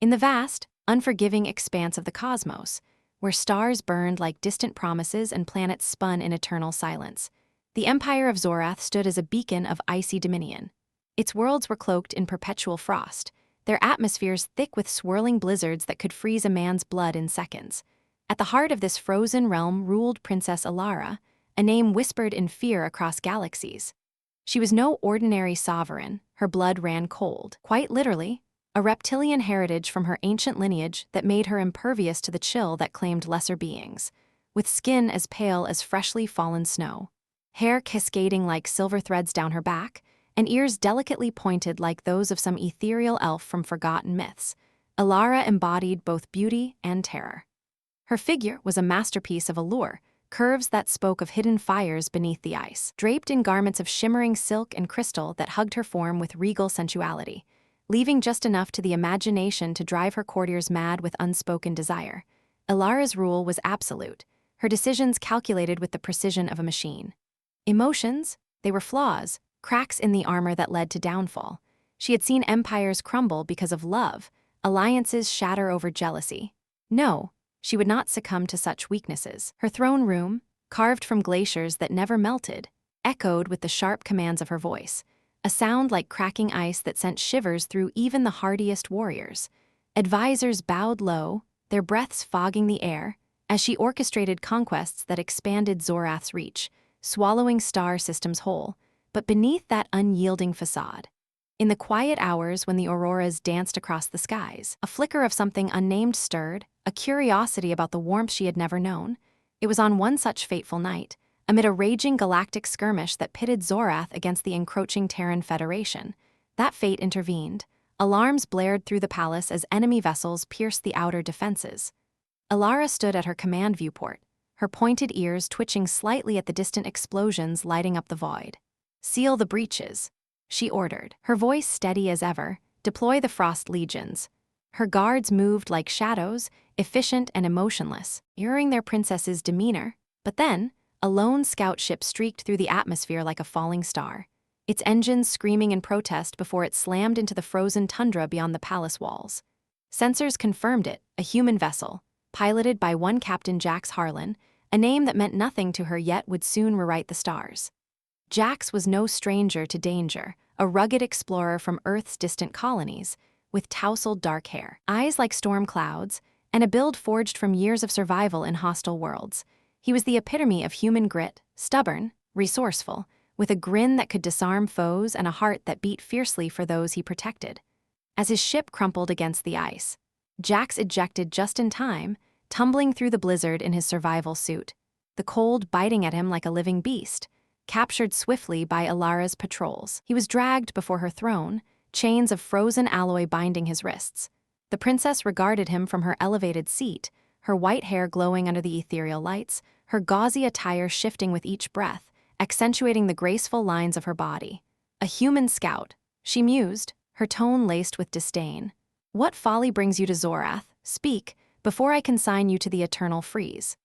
In the vast, unforgiving expanse of the cosmos, where stars burned like distant promises and planets spun in eternal silence, the Empire of Zorath stood as a beacon of icy dominion. Its worlds were cloaked in perpetual frost, their atmospheres thick with swirling blizzards that could freeze a man's blood in seconds. At the heart of this frozen realm ruled Princess Elara, a name whispered in fear across galaxies. She was no ordinary sovereign, her blood ran cold, quite literally, a reptilian heritage from her ancient lineage that made her impervious to the chill that claimed lesser beings, with skin as pale as freshly fallen snow, hair cascading like silver threads down her back, and ears delicately pointed like those of some ethereal elf from forgotten myths. Elara embodied both beauty and terror. Her figure was a masterpiece of allure, curves that spoke of hidden fires beneath the ice, draped in garments of shimmering silk and crystal that hugged her form with regal sensuality, leaving just enough to the imagination to drive her courtiers mad with unspoken desire. Elara's rule was absolute, her decisions calculated with the precision of a machine. Emotions? They were flaws, cracks in the armor that led to downfall. She had seen empires crumble because of love, alliances shatter over jealousy. No, she would not succumb to such weaknesses. Her throne room, carved from glaciers that never melted, echoed with the sharp commands of her voice, a sound like cracking ice that sent shivers through even the hardiest warriors. Advisors bowed low, their breaths fogging the air, as she orchestrated conquests that expanded Zorath's reach, swallowing star systems whole. But beneath that unyielding facade, in the quiet hours when the auroras danced across the skies, a flicker of something unnamed stirred, a curiosity about the warmth she had never known. It was on one such fateful night, amid a raging galactic skirmish that pitted Zorath against the encroaching Terran Federation, that fate intervened. Alarms blared through the palace as enemy vessels pierced the outer defenses. Elara stood at her command viewport, her pointed ears twitching slightly at the distant explosions lighting up the void. "Seal the breaches," she ordered, her voice steady as ever. "Deploy the Frost Legions." Her guards moved like shadows, efficient and emotionless, mirroring their princess's demeanor. But then, a lone scout ship streaked through the atmosphere like a falling star, its engines screaming in protest before it slammed into the frozen tundra beyond the palace walls. Sensors confirmed it, a human vessel, piloted by one Captain Jax Harlan, a name that meant nothing to her yet would soon rewrite the stars. Jax was no stranger to danger, a rugged explorer from Earth's distant colonies, with tousled dark hair, eyes like storm clouds, and a build forged from years of survival in hostile worlds. He was the epitome of human grit, stubborn, resourceful, with a grin that could disarm foes and a heart that beat fiercely for those he protected. As his ship crumpled against the ice, Jax ejected just in time, tumbling through the blizzard in his survival suit, the cold biting at him like a living beast. Captured swiftly by Elara's patrols, he was dragged before her throne, chains of frozen alloy binding his wrists. The princess regarded him from her elevated seat, her white hair glowing under the ethereal lights, her gauzy attire shifting with each breath, accentuating the graceful lines of her body. "A human scout," she mused, her tone laced with disdain. "What folly brings you to Zorath? Speak, before I consign you to the eternal freeze."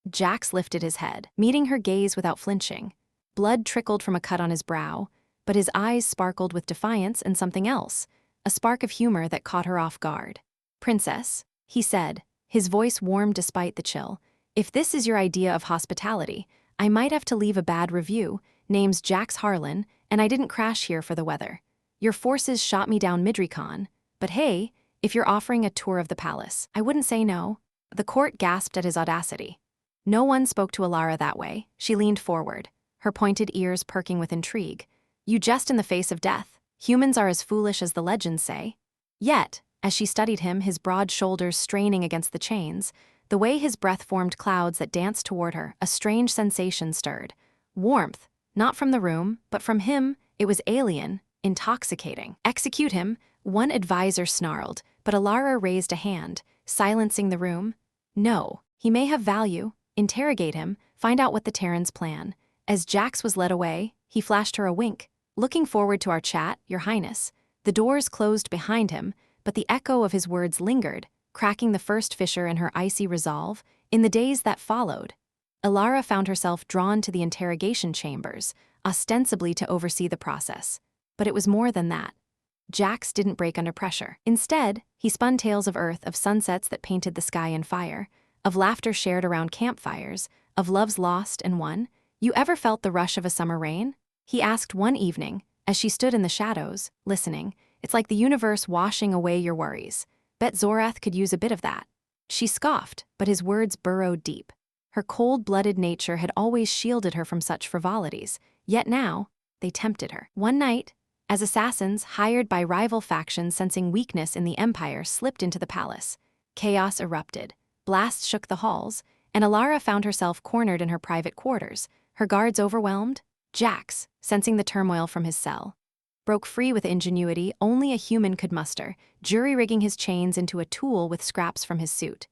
Jax lifted his head, meeting her gaze without flinching. Blood trickled from a cut on his brow, but his eyes sparkled with defiance and something else, a spark of humor that caught her off guard. "Princess," he said, his voice warm despite the chill, "if this is your idea of hospitality, I might have to leave a bad review. Name's Jax Harlan, and I didn't crash here for the weather. Your forces shot me down mid-recon, but hey, if you're offering a tour of the palace, I wouldn't say no." The court gasped at his audacity. No one spoke to Elara that way. She leaned forward, her pointed ears perking with intrigue. "You jest in the face of death. Humans are as foolish as the legends say." Yet, as she studied him, his broad shoulders straining against the chains, the way his breath formed clouds that danced toward her, a strange sensation stirred. Warmth, not from the room, but from him. It was alien, intoxicating. "Execute him," one advisor snarled, but Elara raised a hand, silencing the room. "No, he may have value. Interrogate him, find out what the Terrans plan." As Jax was led away, he flashed her a wink. "Looking forward to our chat, Your Highness." The doors closed behind him, but the echo of his words lingered, cracking the first fissure in her icy resolve. In the days that followed, Elara found herself drawn to the interrogation chambers, ostensibly to oversee the process. But it was more than that. Jax didn't break under pressure. Instead, he spun tales of Earth, of sunsets that painted the sky in fire, of laughter shared around campfires, of loves lost and won. You ever felt the rush of a summer rain? He asked one evening, as she stood in the shadows, listening. It's like the universe washing away your worries. Bet Zorath could use a bit of that. She scoffed, but his words burrowed deep. Her cold-blooded nature had always shielded her from such frivolities, yet now, they tempted her. One night, as assassins hired by rival factions sensing weakness in the Empire slipped into the palace, chaos erupted. Blasts shook the halls, and Elara found herself cornered in her private quarters, her guards overwhelmed. Jax, sensing the turmoil from his cell, broke free with ingenuity only a human could muster, jury-rigging his chains into a tool with scraps from his suit.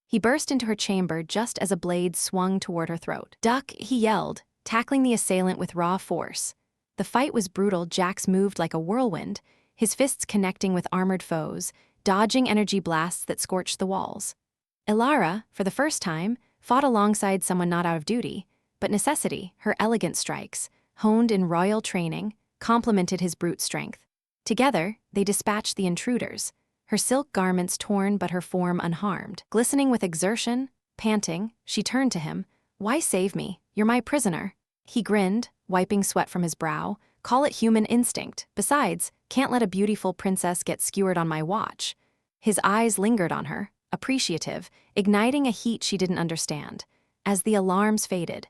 He burst into her chamber just as a blade swung toward her throat. "Duck," he yelled, tackling the assailant with raw force. The fight was brutal. Jax moved like a whirlwind, his fists connecting with armored foes, dodging energy blasts that scorched the walls. Elara, for the first time, fought alongside someone not out of duty, but necessity. Her elegant strikes, honed in royal training, complemented his brute strength. Together, they dispatched the intruders, her silk garments torn but her form unharmed. Glistening with exertion, panting, she turned to him. "Why save me? You're my prisoner." He grinned, wiping sweat from his brow. "Call it human instinct. Besides, can't let a beautiful princess get skewered on my watch." His eyes lingered on her, appreciative, igniting a heat she didn't understand. As the alarms faded,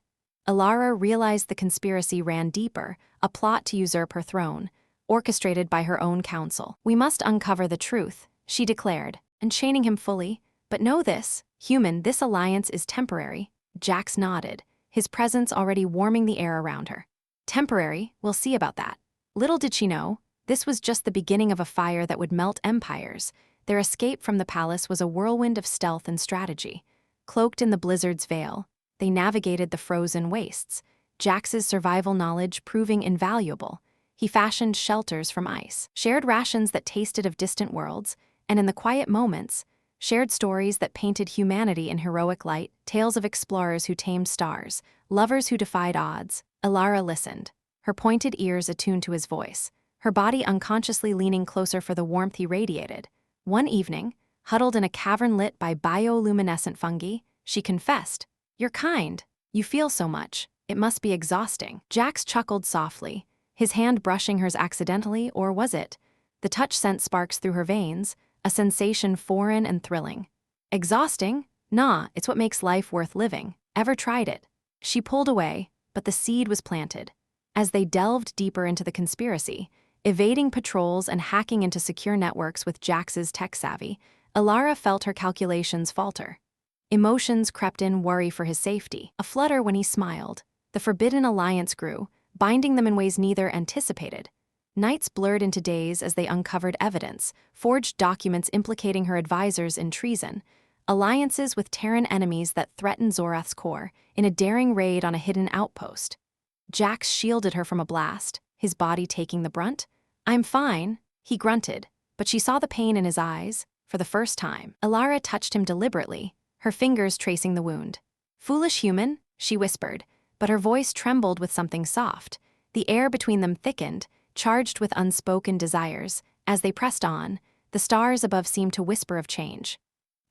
Elara realized the conspiracy ran deeper, a plot to usurp her throne, orchestrated by her own council. "We must uncover the truth," she declared, enchaining him fully. "But know this, human, this alliance is temporary." Jax nodded, his presence already warming the air around her. Temporary, we'll see about that. Little did she know, this was just the beginning of a fire that would melt empires. Their escape from the palace was a whirlwind of stealth and strategy. Cloaked in the blizzard's veil, they navigated the frozen wastes, Jax's survival knowledge proving invaluable. He fashioned shelters from ice, shared rations that tasted of distant worlds, and in the quiet moments, shared stories that painted humanity in heroic light, tales of explorers who tamed stars, lovers who defied odds. Elara listened, her pointed ears attuned to his voice, her body unconsciously leaning closer for the warmth he radiated. One evening, huddled in a cavern lit by bioluminescent fungi, she confessed, "You're kind. You feel so much. It must be exhausting." Jax chuckled softly, his hand brushing hers accidentally, or was it? The touch sent sparks through her veins, a sensation foreign and thrilling. "Exhausting? Nah, it's what makes life worth living. Ever tried it?" She pulled away, but the seed was planted. As they delved deeper into the conspiracy, evading patrols and hacking into secure networks with Jax's tech savvy, Elara felt her calculations falter. Emotions crept in, worry for his safety, a flutter when he smiled. The forbidden alliance grew, binding them in ways neither anticipated. Nights blurred into days as they uncovered evidence, forged documents implicating her advisors in treason, alliances with Terran enemies that threatened Zorath's core in a daring raid on a hidden outpost. Jax shielded her from a blast, his body taking the brunt. "I'm fine," he grunted, but she saw the pain in his eyes, for the first time. Elara touched him deliberately, her fingers tracing the wound. "Foolish human," she whispered, but her voice trembled with something soft. The air between them thickened, charged with unspoken desires. As they pressed on, the stars above seemed to whisper of change.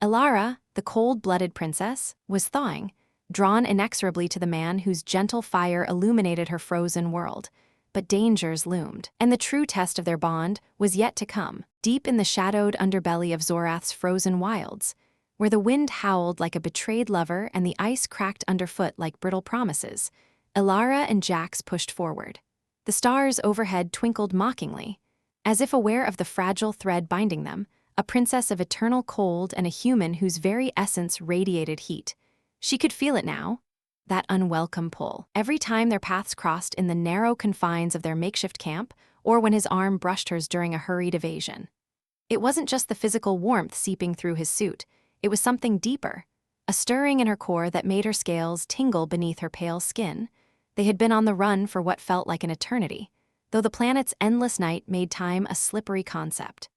Elara, the cold-blooded princess, was thawing, drawn inexorably to the man whose gentle fire illuminated her frozen world. But dangers loomed, and the true test of their bond was yet to come, deep in the shadowed underbelly of Zorath's frozen wilds, where the wind howled like a betrayed lover and the ice cracked underfoot like brittle promises. Elara and Jax pushed forward. The stars overhead twinkled mockingly. As if aware of the fragile thread binding them, a princess of eternal cold and a human whose very essence radiated heat. She could feel it now, that unwelcome pull, every time their paths crossed in the narrow confines of their makeshift camp, or when his arm brushed hers during a hurried evasion. It wasn't just the physical warmth seeping through his suit. It was something deeper, a stirring in her core that made her scales tingle beneath her pale skin. They had been on the run for what felt like an eternity, though the planet's endless night made time a slippery concept.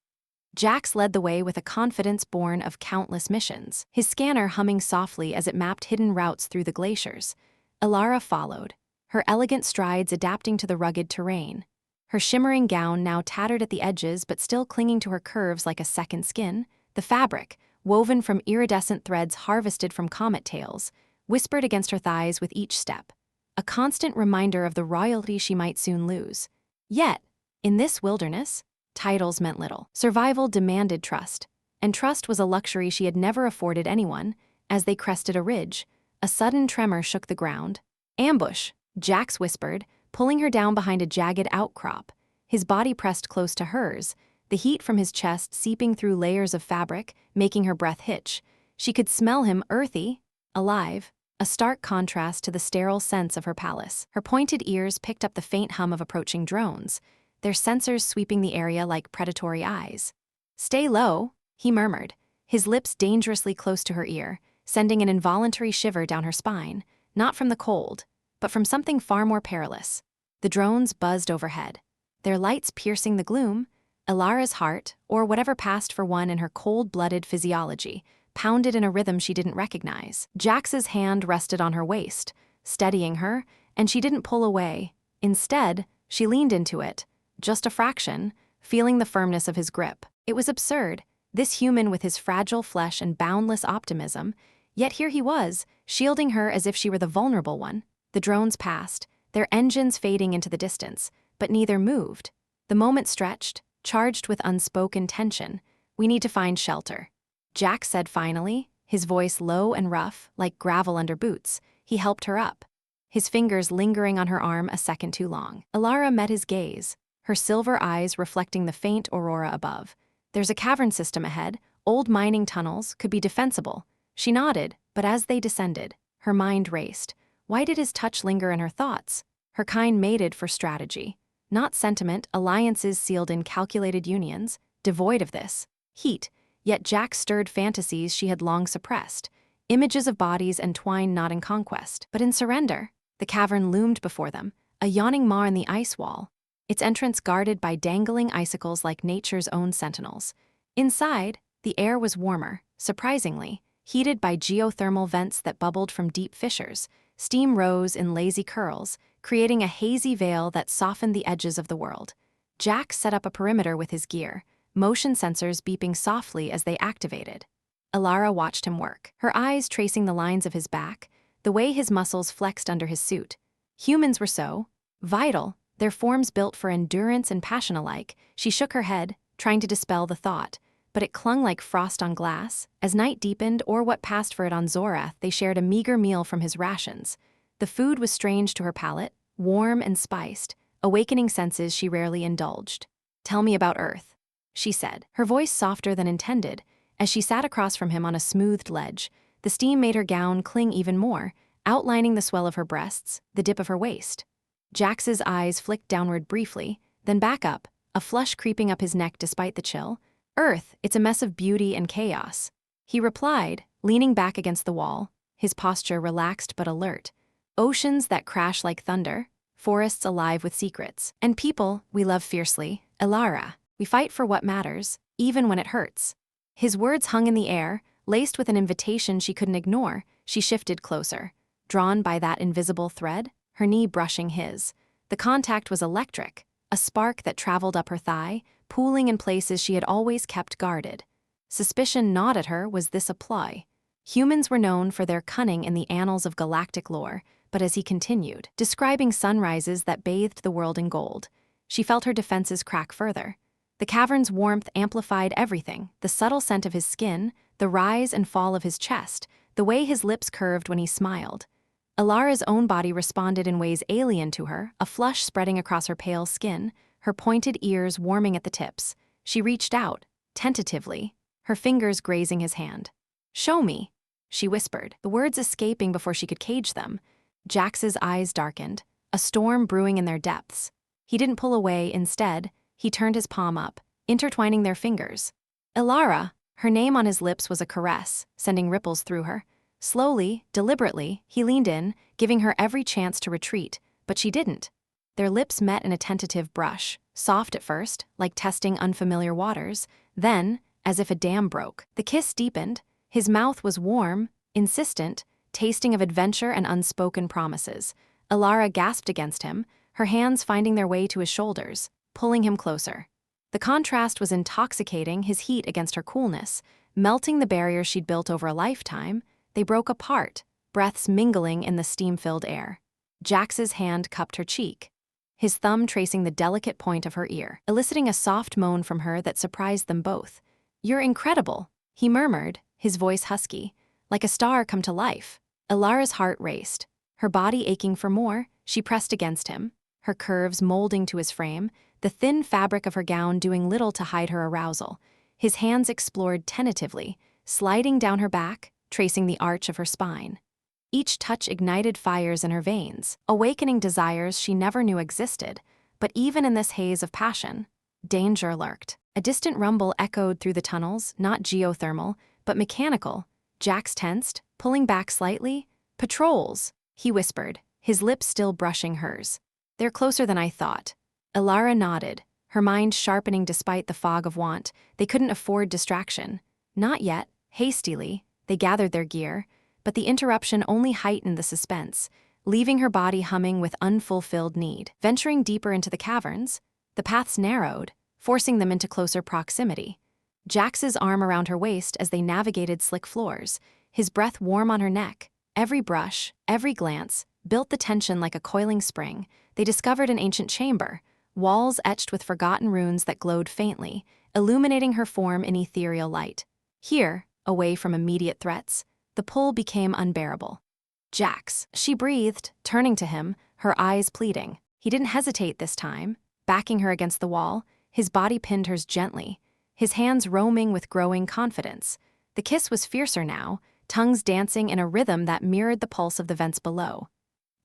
Jax led the way with a confidence born of countless missions, his scanner humming softly as it mapped hidden routes through the glaciers. Elara followed, her elegant strides adapting to the rugged terrain. her shimmering gown now tattered at the edges but still clinging to her curves like a second skin. The fabric, woven from iridescent threads harvested from comet tails, whispered against her thighs with each step, a constant reminder of the royalty she might soon lose. Yet, in this wilderness, titles meant little. Survival demanded trust, and trust was a luxury she had never afforded anyone. As they crested a ridge, a sudden tremor shook the ground. "Ambush," Jax whispered, pulling her down behind a jagged outcrop. His body pressed close to hers, the heat from his chest seeping through layers of fabric, making her breath hitch. She could smell him earthy, alive, a stark contrast to the sterile scents of her palace. Her pointed ears picked up the faint hum of approaching drones, their sensors sweeping the area like predatory eyes. "Stay low," he murmured, his lips dangerously close to her ear, sending an involuntary shiver down her spine, not from the cold, but from something far more perilous. The drones buzzed overhead, their lights piercing the gloom. Elara's heart, or whatever passed for one in her cold-blooded physiology, pounded in a rhythm she didn't recognize. Jax's hand rested on her waist, steadying her, and she didn't pull away. Instead, she leaned into it, just a fraction, feeling the firmness of his grip. It was absurd, this human with his fragile flesh and boundless optimism, yet here he was, shielding her as if she were the vulnerable one. The drones passed, their engines fading into the distance, but neither moved. The moment stretched, charged with unspoken tension. "We need to find shelter," Jax said finally, his voice low and rough, like gravel under boots. He helped her up, his fingers lingering on her arm a second too long. Elara met his gaze, her silver eyes reflecting the faint aurora above. "There's a cavern system ahead, old mining tunnels, could be defensible." She nodded, but as they descended, her mind raced. Why did his touch linger in her thoughts? Her kind mated for strategy, not sentiment, alliances sealed in calculated unions, devoid of this heat. Yet Jax stirred fantasies she had long suppressed, images of bodies entwined not in conquest, but in surrender. The cavern loomed before them, a yawning maw in the ice wall, its entrance guarded by dangling icicles like nature's own sentinels. Inside, the air was warmer, surprisingly, heated by geothermal vents that bubbled from deep fissures. Steam rose in lazy curls, creating a hazy veil that softened the edges of the world. Jax set up a perimeter with his gear, motion sensors beeping softly as they activated. Elara watched him work, her eyes tracing the lines of his back, the way his muscles flexed under his suit. Humans were so vital, their forms built for endurance and passion alike. She shook her head, trying to dispel the thought, but it clung like frost on glass. As night deepened, or what passed for it on Zorath, they shared a meager meal from his rations. The food was strange to her palate, warm and spiced, awakening senses she rarely indulged. "Tell me about Earth," she said, her voice softer than intended. As she sat across from him on a smoothed ledge, the steam made her gown cling even more, outlining the swell of her breasts, the dip of her waist. Jax's eyes flicked downward briefly, then back up, a flush creeping up his neck despite the chill. "Earth, it's a mess of beauty and chaos," he replied, leaning back against the wall, his posture relaxed but alert. "Oceans that crash like thunder, forests alive with secrets, and people we love fiercely, Elara. We fight for what matters, even when it hurts." His words hung in the air, laced with an invitation she couldn't ignore. She shifted closer, drawn by that invisible thread, her knee brushing his. The contact was electric, a spark that traveled up her thigh, pooling in places she had always kept guarded. Suspicion gnawed at her. Was this a ploy? Humans were known for their cunning in the annals of galactic lore, but as he continued, describing sunrises that bathed the world in gold, she felt her defenses crack further. The cavern's warmth amplified everything, the subtle scent of his skin, the rise and fall of his chest, the way his lips curved when he smiled. Elara's own body responded in ways alien to her, a flush spreading across her pale skin, her pointed ears warming at the tips. She reached out, tentatively, her fingers grazing his hand. "Show me," she whispered, the words escaping before she could cage them. Jax's eyes darkened, a storm brewing in their depths. He didn't pull away. Instead, he turned his palm up, intertwining their fingers. "Elara," her name on his lips was a caress, sending ripples through her. Slowly, deliberately, he leaned in, giving her every chance to retreat, but she didn't. Their lips met in a tentative brush, soft at first, like testing unfamiliar waters, then, as if a dam broke. The kiss deepened, his mouth was warm, insistent, tasting of adventure and unspoken promises. Elara gasped against him, her hands finding their way to his shoulders. pulling him closer. The contrast was intoxicating, his heat against her coolness, melting the barriers she'd built over a lifetime. They broke apart, breaths mingling in the steam-filled air. Jax's hand cupped her cheek, his thumb tracing the delicate point of her ear, eliciting a soft moan from her that surprised them both. "You're incredible," he murmured, his voice husky, like a star come to life. Elara's heart raced. Her body aching for more, she pressed against him, her curves molding to his frame, the thin fabric of her gown doing little to hide her arousal. His hands explored tentatively, sliding down her back, tracing the arch of her spine. Each touch ignited fires in her veins, awakening desires she never knew existed. But even in this haze of passion, danger lurked. A distant rumble echoed through the tunnels, not geothermal, but mechanical. Jax tensed, pulling back slightly. "Patrols," he whispered, his lips still brushing hers. "They're closer than I thought." Elara nodded, her mind sharpening despite the fog of want. They couldn't afford distraction. Not yet. Hastily, they gathered their gear, but the interruption only heightened the suspense, leaving her body humming with unfulfilled need. Venturing deeper into the caverns, the paths narrowed, forcing them into closer proximity. Jax's arm around her waist as they navigated slick floors, his breath warm on her neck. Every brush, every glance, built the tension like a coiling spring. They discovered an ancient chamber, walls etched with forgotten runes that glowed faintly, illuminating her form in ethereal light. Here, away from immediate threats, the pull became unbearable. "Jax," she breathed, turning to him, her eyes pleading. He didn't hesitate this time, backing her against the wall, his body pinned hers gently, his hands roaming with growing confidence. The kiss was fiercer now, tongues dancing in a rhythm that mirrored the pulse of the vents below.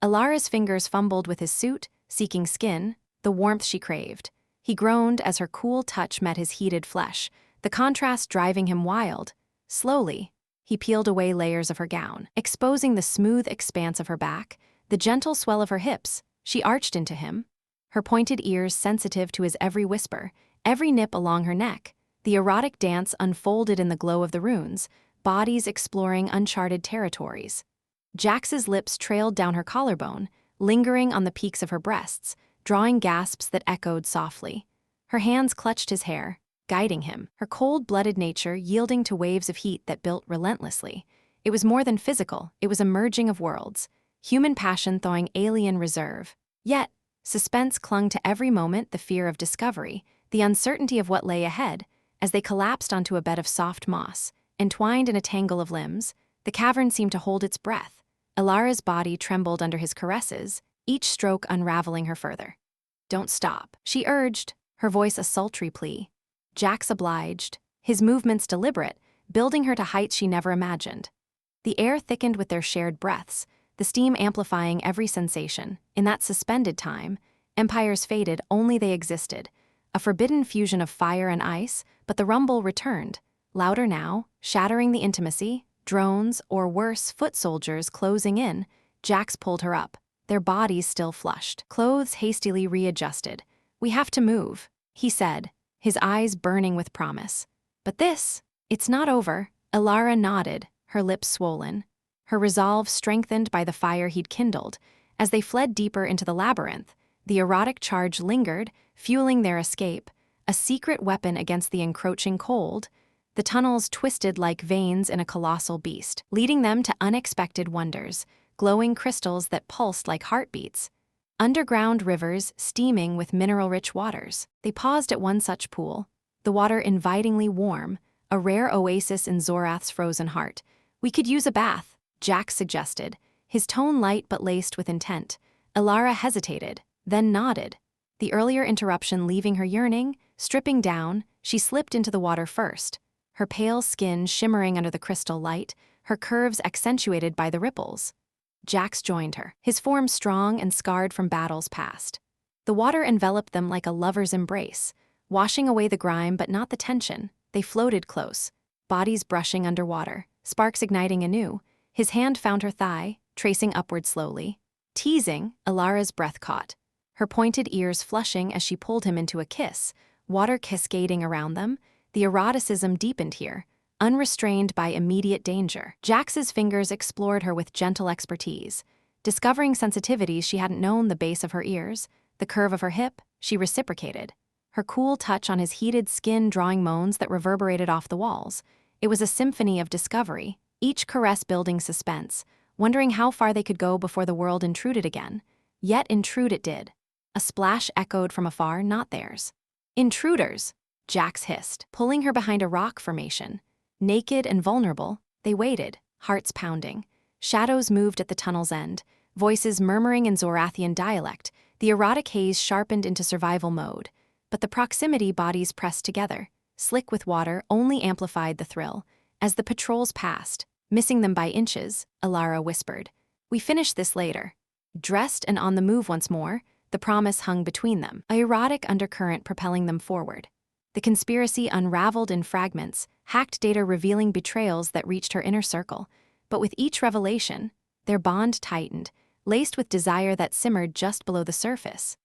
Elara's fingers fumbled with his suit, seeking skin, the warmth she craved. He groaned as her cool touch met his heated flesh, the contrast driving him wild. Slowly, he peeled away layers of her gown, exposing the smooth expanse of her back, the gentle swell of her hips. She arched into him, her pointed ears sensitive to his every whisper, every nip along her neck. The erotic dance unfolded in the glow of the runes, bodies exploring uncharted territories. Jax's lips trailed down her collarbone, lingering on the peaks of her breasts, drawing gasps that echoed softly. Her hands clutched his hair, guiding him, her cold-blooded nature yielding to waves of heat that built relentlessly. It was more than physical, it was a merging of worlds, human passion thawing alien reserve. Yet, suspense clung to every moment, the fear of discovery, the uncertainty of what lay ahead. As they collapsed onto a bed of soft moss, entwined in a tangle of limbs, the cavern seemed to hold its breath. Elara's body trembled under his caresses, each stroke unraveling her further. "Don't stop," she urged, her voice a sultry plea. Jax obliged, his movements deliberate, building her to heights she never imagined. The air thickened with their shared breaths, the steam amplifying every sensation. In that suspended time, empires faded, only they existed. A forbidden fusion of fire and ice, but the rumble returned, louder now, shattering the intimacy. Drones, or worse, foot soldiers closing in. Jax pulled her up, their bodies still flushed, clothes hastily readjusted. "We have to move," he said, his eyes burning with promise. "But it's not over." Elara nodded, her lips swollen, her resolve strengthened by the fire he'd kindled. As they fled deeper into the labyrinth, the erotic charge lingered, fueling their escape, a secret weapon against the encroaching cold. The tunnels twisted like veins in a colossal beast, leading them to unexpected wonders, glowing crystals that pulsed like heartbeats. Underground rivers steaming with mineral-rich waters. They paused at one such pool, the water invitingly warm, a rare oasis in Zorath's frozen heart. "We could use a bath," Jax suggested, his tone light but laced with intent. Elara hesitated, then nodded. The earlier interruption leaving her yearning, stripping down, she slipped into the water first, her pale skin shimmering under the crystal light, her curves accentuated by the ripples. Jax joined her, his form strong and scarred from battles past. The water enveloped them like a lover's embrace, washing away the grime but not the tension. They floated close, bodies brushing underwater, sparks igniting anew. His hand found her thigh, tracing upward slowly. Teasing, Elara's breath caught, her pointed ears flushing as she pulled him into a kiss, water cascading around them. The eroticism deepened here, unrestrained by immediate danger. Jax's fingers explored her with gentle expertise, discovering sensitivities she hadn't known. The base of her ears, the curve of her hip. She reciprocated, her cool touch on his heated skin drawing moans that reverberated off the walls. It was a symphony of discovery, each caress building suspense, wondering how far they could go before the world intruded again. Yet intrude it did. A splash echoed from afar, not theirs. "Intruders!" Jax hissed, pulling her behind a rock formation. Naked and vulnerable, they waited, hearts pounding. Shadows moved at the tunnel's end, voices murmuring in Zorathian dialect, the erotic haze sharpened into survival mode. But the proximity bodies pressed together, slick with water, only amplified the thrill. As the patrols passed, missing them by inches, Elara whispered, "We finish this later." Dressed and on the move once more, the promise hung between them, a erotic undercurrent propelling them forward. The conspiracy unraveled in fragments, hacked data revealing betrayals that reached her inner circle. But with each revelation, their bond tightened, laced with desire that simmered just below the surface.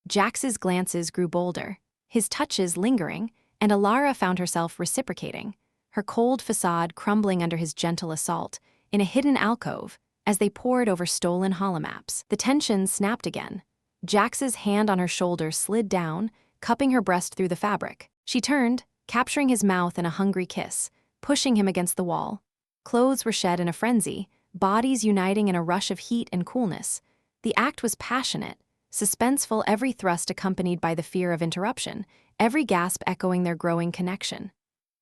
Jax's glances grew bolder, his touches lingering, and Elara found herself reciprocating, her cold facade crumbling under his gentle assault, in a hidden alcove. As they pored over stolen holomaps, the tension snapped again. Jax's hand on her shoulder slid down, cupping her breast through the fabric. She turned, capturing his mouth in a hungry kiss, pushing him against the wall. Clothes were shed in a frenzy, bodies uniting in a rush of heat and coolness. The act was passionate, suspenseful, every thrust accompanied by the fear of interruption, every gasp echoing their growing connection.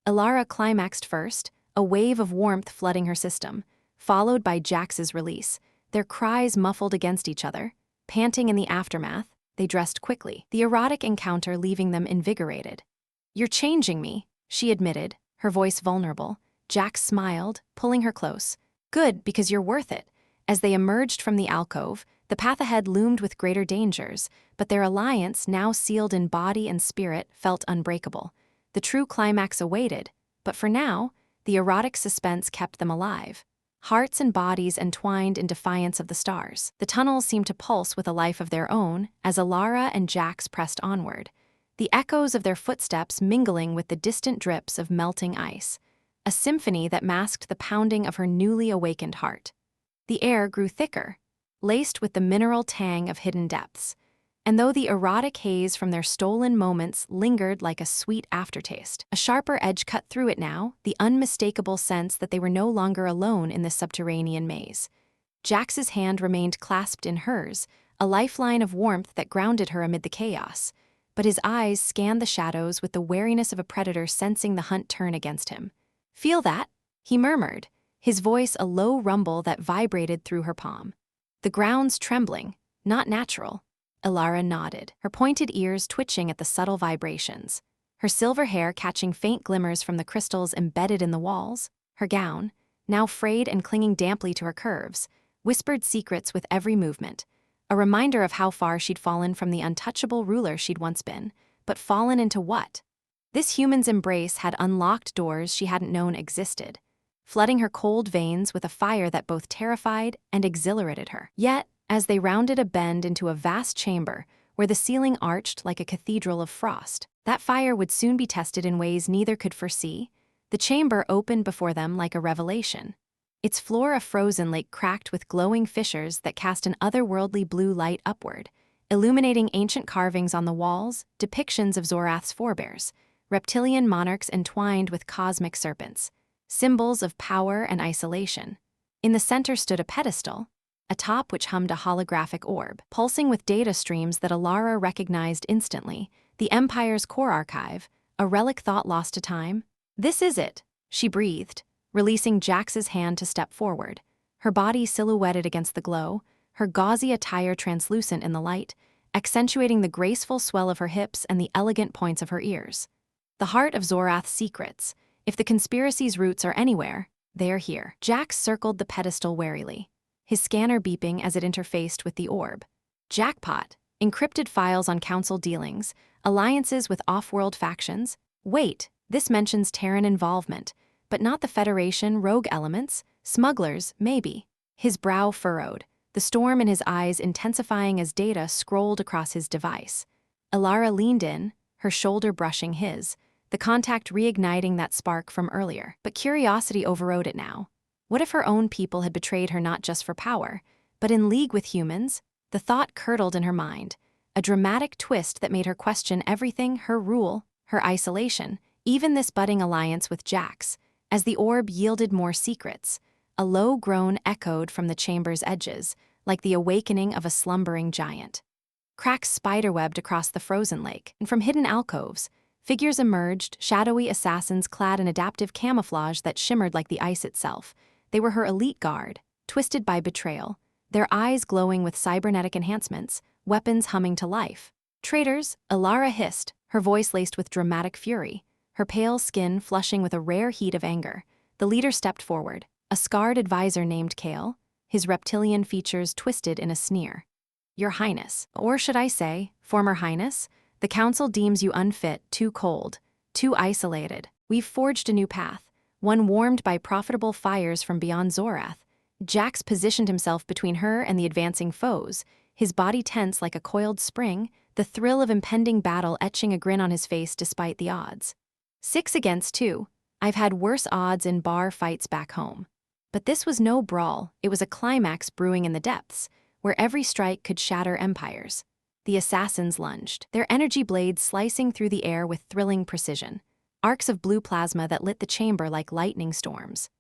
Elara climaxed first, a wave of warmth flooding her system, followed by Jax's release, their cries muffled against each other. Panting in the aftermath, they dressed quickly, the erotic encounter leaving them invigorated. "You're changing me," she admitted, her voice vulnerable. Jax smiled, pulling her close. "Good, because you're worth it." As they emerged from the alcove, the path ahead loomed with greater dangers, but their alliance, now sealed in body and spirit, felt unbreakable. The true climax awaited, but for now, the erotic suspense kept them alive. Hearts and bodies entwined in defiance of the stars. The tunnels seemed to pulse with a life of their own as Elara and Jax pressed onward, the echoes of their footsteps mingling with the distant drips of melting ice, a symphony that masked the pounding of her newly awakened heart. The air grew thicker, laced with the mineral tang of hidden depths, and though the erotic haze from their stolen moments lingered like a sweet aftertaste, a sharper edge cut through it now, the unmistakable sense that they were no longer alone in this subterranean maze. Jax's hand remained clasped in hers, a lifeline of warmth that grounded her amid the chaos, but his eyes scanned the shadows with the wariness of a predator sensing the hunt turn against him. "Feel that?" he murmured, his voice a low rumble that vibrated through her palm. "The ground's trembling, not natural." Elara nodded, her pointed ears twitching at the subtle vibrations, her silver hair catching faint glimmers from the crystals embedded in the walls. Her gown, now frayed and clinging damply to her curves, whispered secrets with every movement, a reminder of how far she'd fallen from the untouchable ruler she'd once been. But fallen into what? This human's embrace had unlocked doors she hadn't known existed, flooding her cold veins with a fire that both terrified and exhilarated her. Yet, as they rounded a bend into a vast chamber where the ceiling arched like a cathedral of frost, that fire would soon be tested in ways neither could foresee. The chamber opened before them like a revelation, its floor a frozen lake cracked with glowing fissures that cast an otherworldly blue light upward, illuminating ancient carvings on the walls, depictions of Zorath's forebears, reptilian monarchs entwined with cosmic serpents, symbols of power and isolation. In the center stood a pedestal, atop which hummed a holographic orb, pulsing with data streams that Elara recognized instantly, the Empire's core archive, a relic thought lost to time. "This is it," she breathed, releasing Jax's hand to step forward, her body silhouetted against the glow, her gauzy attire translucent in the light, accentuating the graceful swell of her hips and the elegant points of her ears. The heart of Zorath's secrets. If the conspiracy's roots are anywhere, they're here. Jax circled the pedestal warily, his scanner beeping as it interfaced with the orb. Jackpot, encrypted files on council dealings, alliances with off-world factions. Wait, this mentions Terran involvement, but not the Federation, rogue elements, smugglers, maybe. His brow furrowed, the storm in his eyes intensifying as data scrolled across his device. Elara leaned in, her shoulder brushing his, the contact reigniting that spark from earlier. But curiosity overrode it now. What if her own people had betrayed her not just for power, but in league with humans? The thought curdled in her mind, a dramatic twist that made her question everything: her rule, her isolation, even this budding alliance with Jax. As the orb yielded more secrets, a low groan echoed from the chamber's edges, like the awakening of a slumbering giant. Cracks spiderwebbed across the frozen lake, and from hidden alcoves, figures emerged, shadowy assassins clad in adaptive camouflage that shimmered like the ice itself. They were her elite guard, twisted by betrayal, their eyes glowing with cybernetic enhancements, weapons humming to life. Traitors, Elara hissed, her voice laced with dramatic fury, her pale skin flushing with a rare heat of anger. The leader stepped forward, a scarred advisor named Kale, his reptilian features twisted in a sneer. Your Highness, or should I say, former Highness, the Council deems you unfit, too cold, too isolated. We've forged a new path, one warmed by profitable fires from beyond Zorath. Jax positioned himself between her and the advancing foes, his body tense like a coiled spring, the thrill of impending battle etching a grin on his face despite the odds. 6 against 2. I've had worse odds in bar fights back home. But this was no brawl, it was a climax brewing in the depths, where every strike could shatter empires. The assassins lunged, their energy blades slicing through the air with thrilling precision, arcs of blue plasma that lit the chamber like lightning storms.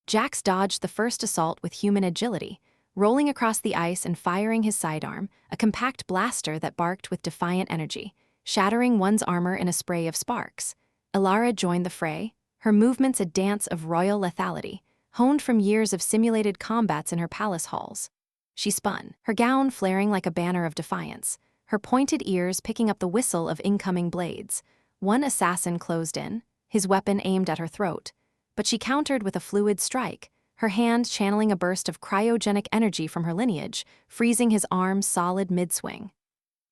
Jax dodged the first assault with human agility, rolling across the ice and firing his sidearm, a compact blaster that barked with defiant energy, shattering one's armor in a spray of sparks. Elara joined the fray, her movements a dance of royal lethality, honed from years of simulated combats in her palace halls. She spun, her gown flaring like a banner of defiance, her pointed ears picking up the whistle of incoming blades. One assassin closed in, his weapon aimed at her throat, but she countered with a fluid strike, her hand channeling a burst of cryogenic energy from her lineage, freezing his arm solid mid-swing.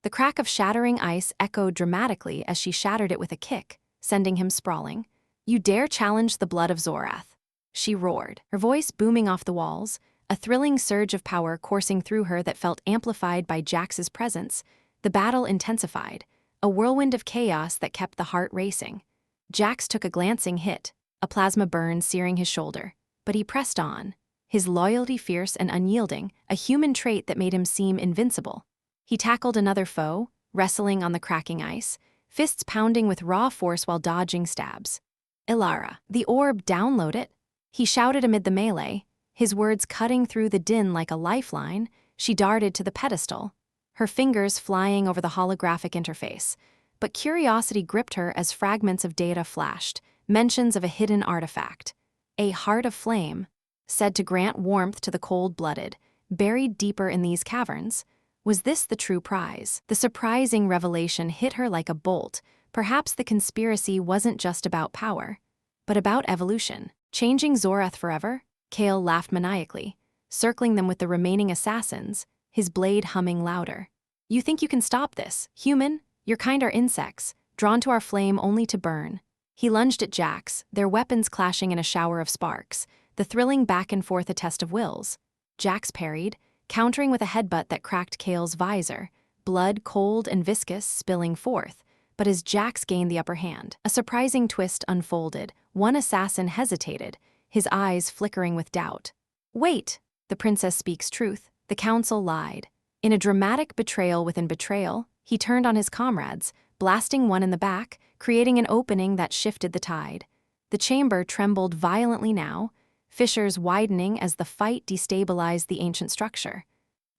The crack of shattering ice echoed dramatically as she shattered it with a kick, sending him sprawling. You dare challenge the blood of Zorath? She roared, her voice booming off the walls, a thrilling surge of power coursing through her that felt amplified by Jax's presence. The battle intensified, a whirlwind of chaos that kept the heart racing. Jax took a glancing hit, a plasma burn searing his shoulder, but he pressed on, his loyalty fierce and unyielding, a human trait that made him seem invincible. He tackled another foe, wrestling on the cracking ice, fists pounding with raw force while dodging stabs. Elara, the orb, download it. He shouted amid the melee, his words cutting through the din like a lifeline. She darted to the pedestal, her fingers flying over the holographic interface. But curiosity gripped her as fragments of data flashed, mentions of a hidden artifact. A heart of flame, said to grant warmth to the cold-blooded, buried deeper in these caverns. Was this the true prize? The surprising revelation hit her like a bolt. Perhaps the conspiracy wasn't just about power, but about evolution. Changing Zorath forever? Kale laughed maniacally, circling them with the remaining assassins, his blade humming louder. You think you can stop this, human? Your kind are insects, drawn to our flame only to burn. He lunged at Jax, their weapons clashing in a shower of sparks, the thrilling back and forth a test of wills. Jax parried, countering with a headbutt that cracked Kale's visor, blood cold and viscous spilling forth. But as Jax gained the upper hand, a surprising twist unfolded. One assassin hesitated, his eyes flickering with doubt. Wait, the princess speaks truth. The council lied. In a dramatic betrayal within betrayal, he turned on his comrades, blasting one in the back, creating an opening that shifted the tide. The chamber trembled violently now, fissures widening as the fight destabilized the ancient structure.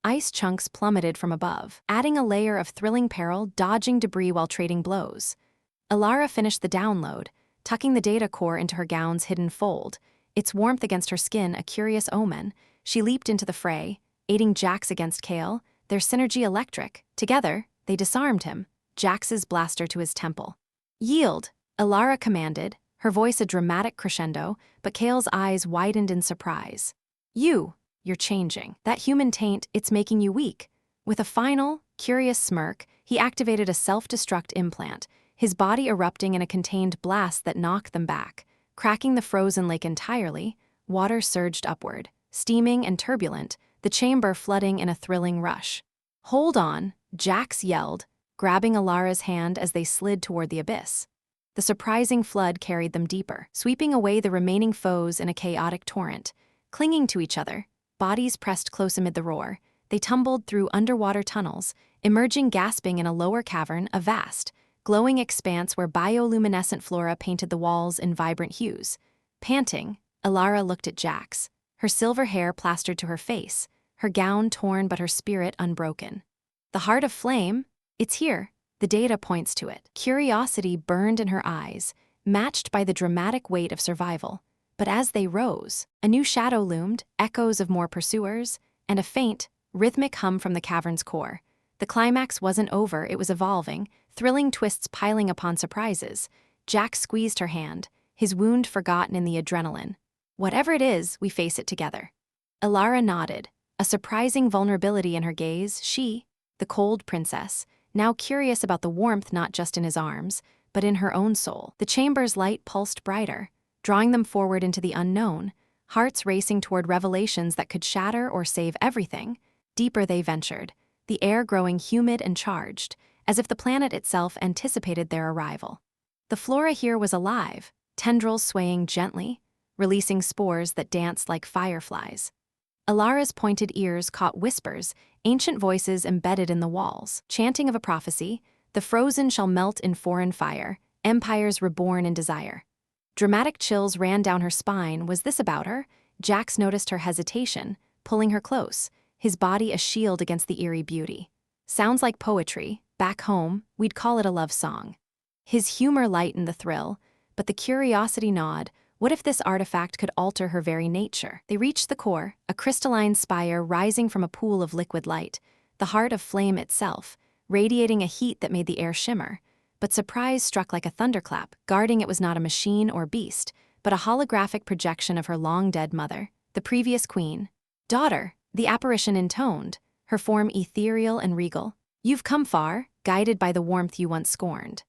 Ice chunks plummeted from above, adding a layer of thrilling peril, dodging debris while trading blows. Elara finished the download, tucking the data core into her gown's hidden fold, its warmth against her skin a curious omen. She leaped into the fray, aiding Jax against Kale, their synergy electric. Together, they disarmed him, Jax's blaster to his temple. Yield, Elara commanded, her voice a dramatic crescendo, but Kale's eyes widened in surprise. You're changing. That human taint, it's making you weak. With a final, curious smirk, he activated a self-destruct implant, his body erupting in a contained blast that knocked them back. Cracking the frozen lake entirely, water surged upward, steaming and turbulent, the chamber flooding in a thrilling rush. Hold on, Jax yelled, grabbing Elara's hand as they slid toward the abyss. The surprising flood carried them deeper, sweeping away the remaining foes in a chaotic torrent. Clinging to each other, bodies pressed close amid the roar, they tumbled through underwater tunnels, emerging gasping in a lower cavern, a vast, glowing expanse where bioluminescent flora painted the walls in vibrant hues. Panting, Elara looked at Jax, her silver hair plastered to her face, her gown torn but her spirit unbroken. The heart of flame? It's here. The data points to it. Curiosity burned in her eyes, matched by the dramatic weight of survival. But as they rose, a new shadow loomed, echoes of more pursuers, and a faint, rhythmic hum from the cavern's core. The climax wasn't over, it was evolving, thrilling twists piling upon surprises. Jax squeezed her hand, his wound forgotten in the adrenaline. Whatever it is, we face it together. Elara nodded, a surprising vulnerability in her gaze. She, the cold princess, now curious about the warmth not just in his arms, but in her own soul. The chamber's light pulsed brighter, drawing them forward into the unknown, hearts racing toward revelations that could shatter or save everything. Deeper they ventured, the air growing humid and charged, as if the planet itself anticipated their arrival. The flora here was alive, tendrils swaying gently, releasing spores that danced like fireflies. Elara's pointed ears caught whispers, ancient voices embedded in the walls, chanting of a prophecy: the frozen shall melt in foreign fire, empires reborn in desire. Dramatic chills ran down her spine. Was this about her? Jax noticed her hesitation, pulling her close, his body a shield against the eerie beauty. Sounds like poetry. Back home, we'd call it a love song. His humor lightened the thrill, but the curiosity gnawed. What if this artifact could alter her very nature? They reached the core, a crystalline spire rising from a pool of liquid light, the heart of flame itself, radiating a heat that made the air shimmer. But surprise struck like a thunderclap. Guarding it was not a machine or beast, but a holographic projection of her long-dead mother, the previous queen. Daughter, the apparition intoned, her form ethereal and regal. You've come far, guided by the warmth you once scorned.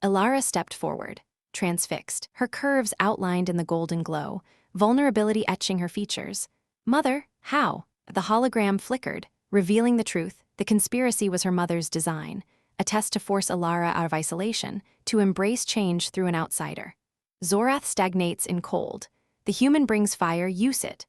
Elara stepped forward, transfixed, her curves outlined in the golden glow, vulnerability etching her features. Mother, how? The hologram flickered, revealing the truth. The conspiracy was her mother's design, a test to force Elara out of isolation, to embrace change through an outsider. Zorath stagnates in cold. The human brings fire, use it.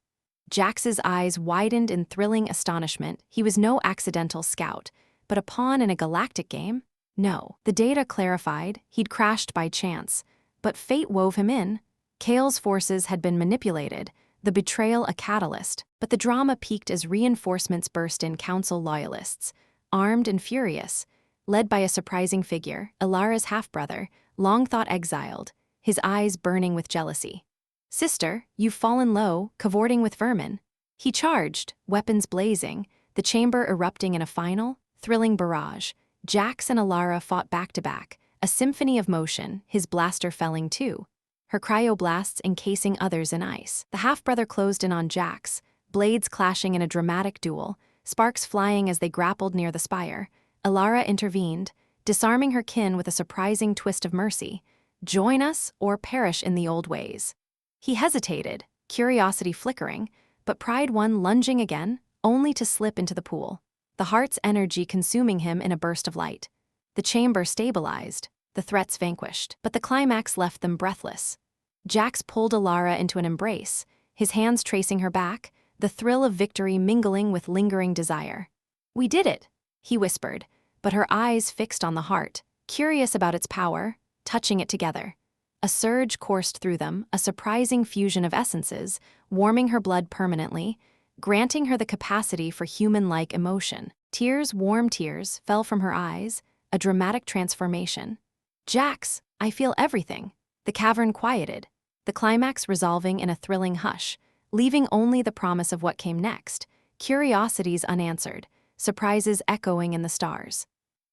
Jax's eyes widened in thrilling astonishment. He was no accidental scout, but a pawn in a galactic game? No. The data clarified, he'd crashed by chance. But fate wove him in. Kale's forces had been manipulated, the betrayal a catalyst. But the drama peaked as reinforcements burst in, council loyalists, armed and furious, led by a surprising figure, Elara's half-brother, long thought exiled, his eyes burning with jealousy. Sister, you've fallen low, cavorting with vermin. He charged, weapons blazing, the chamber erupting in a final, thrilling barrage. Jax and Elara fought back-to-back, a symphony of motion, his blaster felling too, her cryoblasts encasing others in ice. The half-brother closed in on Jax, blades clashing in a dramatic duel, sparks flying as they grappled near the spire. Elara intervened, disarming her kin with a surprising twist of mercy. Join us or perish in the old ways. He hesitated, curiosity flickering, but pride won, lunging again, only to slip into the pool, the heart's energy consuming him in a burst of light. The chamber stabilized, the threats vanquished, but the climax left them breathless. Jax pulled Elara into an embrace, his hands tracing her back, the thrill of victory mingling with lingering desire. We did it, he whispered, but her eyes fixed on the heart, curious about its power, touching it together. A surge coursed through them, a surprising fusion of essences, warming her blood permanently, granting her the capacity for human-like emotion. Tears, warm tears, fell from her eyes, a dramatic transformation. Jax, I feel everything. The cavern quieted, the climax resolving in a thrilling hush, leaving only the promise of what came next, curiosities unanswered, surprises echoing in the stars.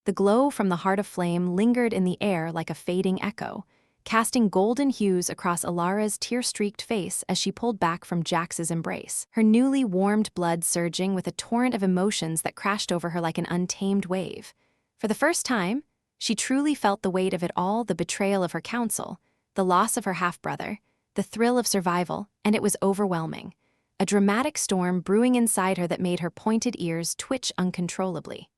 The glow from the heart of flame lingered in the air like a fading echo, casting golden hues across Elara's tear-streaked face as she pulled back from Jax's embrace, her newly warmed blood surging with a torrent of emotions that crashed over her like an untamed wave. For the first time, she truly felt the weight of it all: the betrayal of her council, the loss of her half-brother, the thrill of survival, and it was overwhelming. A dramatic storm brewing inside her that made her pointed ears twitch uncontrollably.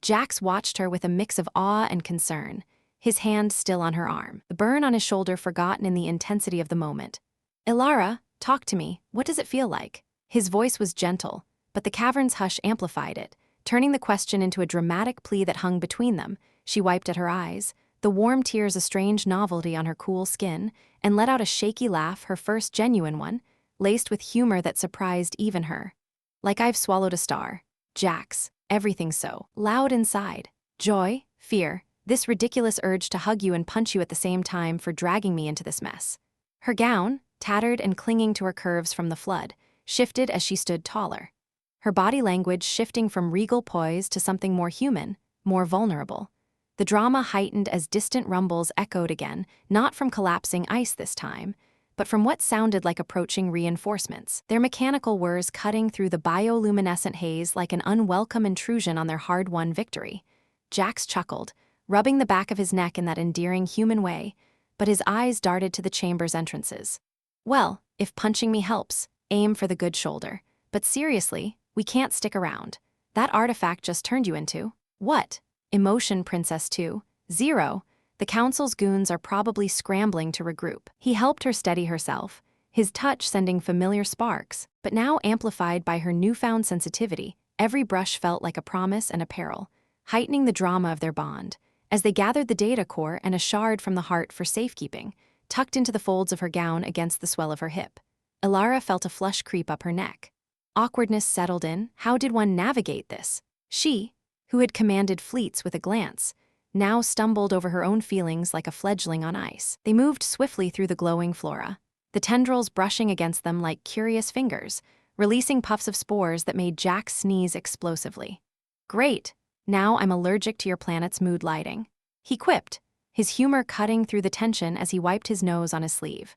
Jax watched her with a mix of awe and concern, his hand still on her arm, the burn on his shoulder forgotten in the intensity of the moment. Elara, talk to me, what does it feel like? His voice was gentle, but the cavern's hush amplified it, turning the question into a dramatic plea that hung between them. She wiped at her eyes, the warm tears a strange novelty on her cool skin, and let out a shaky laugh, her first genuine one, laced with humor that surprised even her. Like I've swallowed a star. Jax, everything's so loud inside. Joy, fear, this ridiculous urge to hug you and punch you at the same time for dragging me into this mess. Her gown, tattered and clinging to her curves from the flood, shifted as she stood taller. Her body language shifting from regal poise to something more human, more vulnerable. The drama heightened as distant rumbles echoed again, not from collapsing ice this time, but from what sounded like approaching reinforcements, their mechanical whirs cutting through the bioluminescent haze like an unwelcome intrusion on their hard-won victory. Jax chuckled, rubbing the back of his neck in that endearing human way, but his eyes darted to the chamber's entrances. Well, if punching me helps, aim for the good shoulder. But seriously, we can't stick around. That artifact just turned you into what? Emotion, Princess 2.0. The council's goons are probably scrambling to regroup. He helped her steady herself, his touch sending familiar sparks, but now amplified by her newfound sensitivity. Every brush felt like a promise and a peril, heightening the drama of their bond. As they gathered the data core and a shard from the heart for safekeeping, tucked into the folds of her gown against the swell of her hip, Elara felt a flush creep up her neck. Awkwardness settled in. How did one navigate this? She, who had commanded fleets with a glance, now stumbled over her own feelings like a fledgling on ice. They moved swiftly through the glowing flora, the tendrils brushing against them like curious fingers, releasing puffs of spores that made Jax sneeze explosively. Great, now I'm allergic to your planet's mood lighting, he quipped, his humor cutting through the tension as he wiped his nose on his sleeve.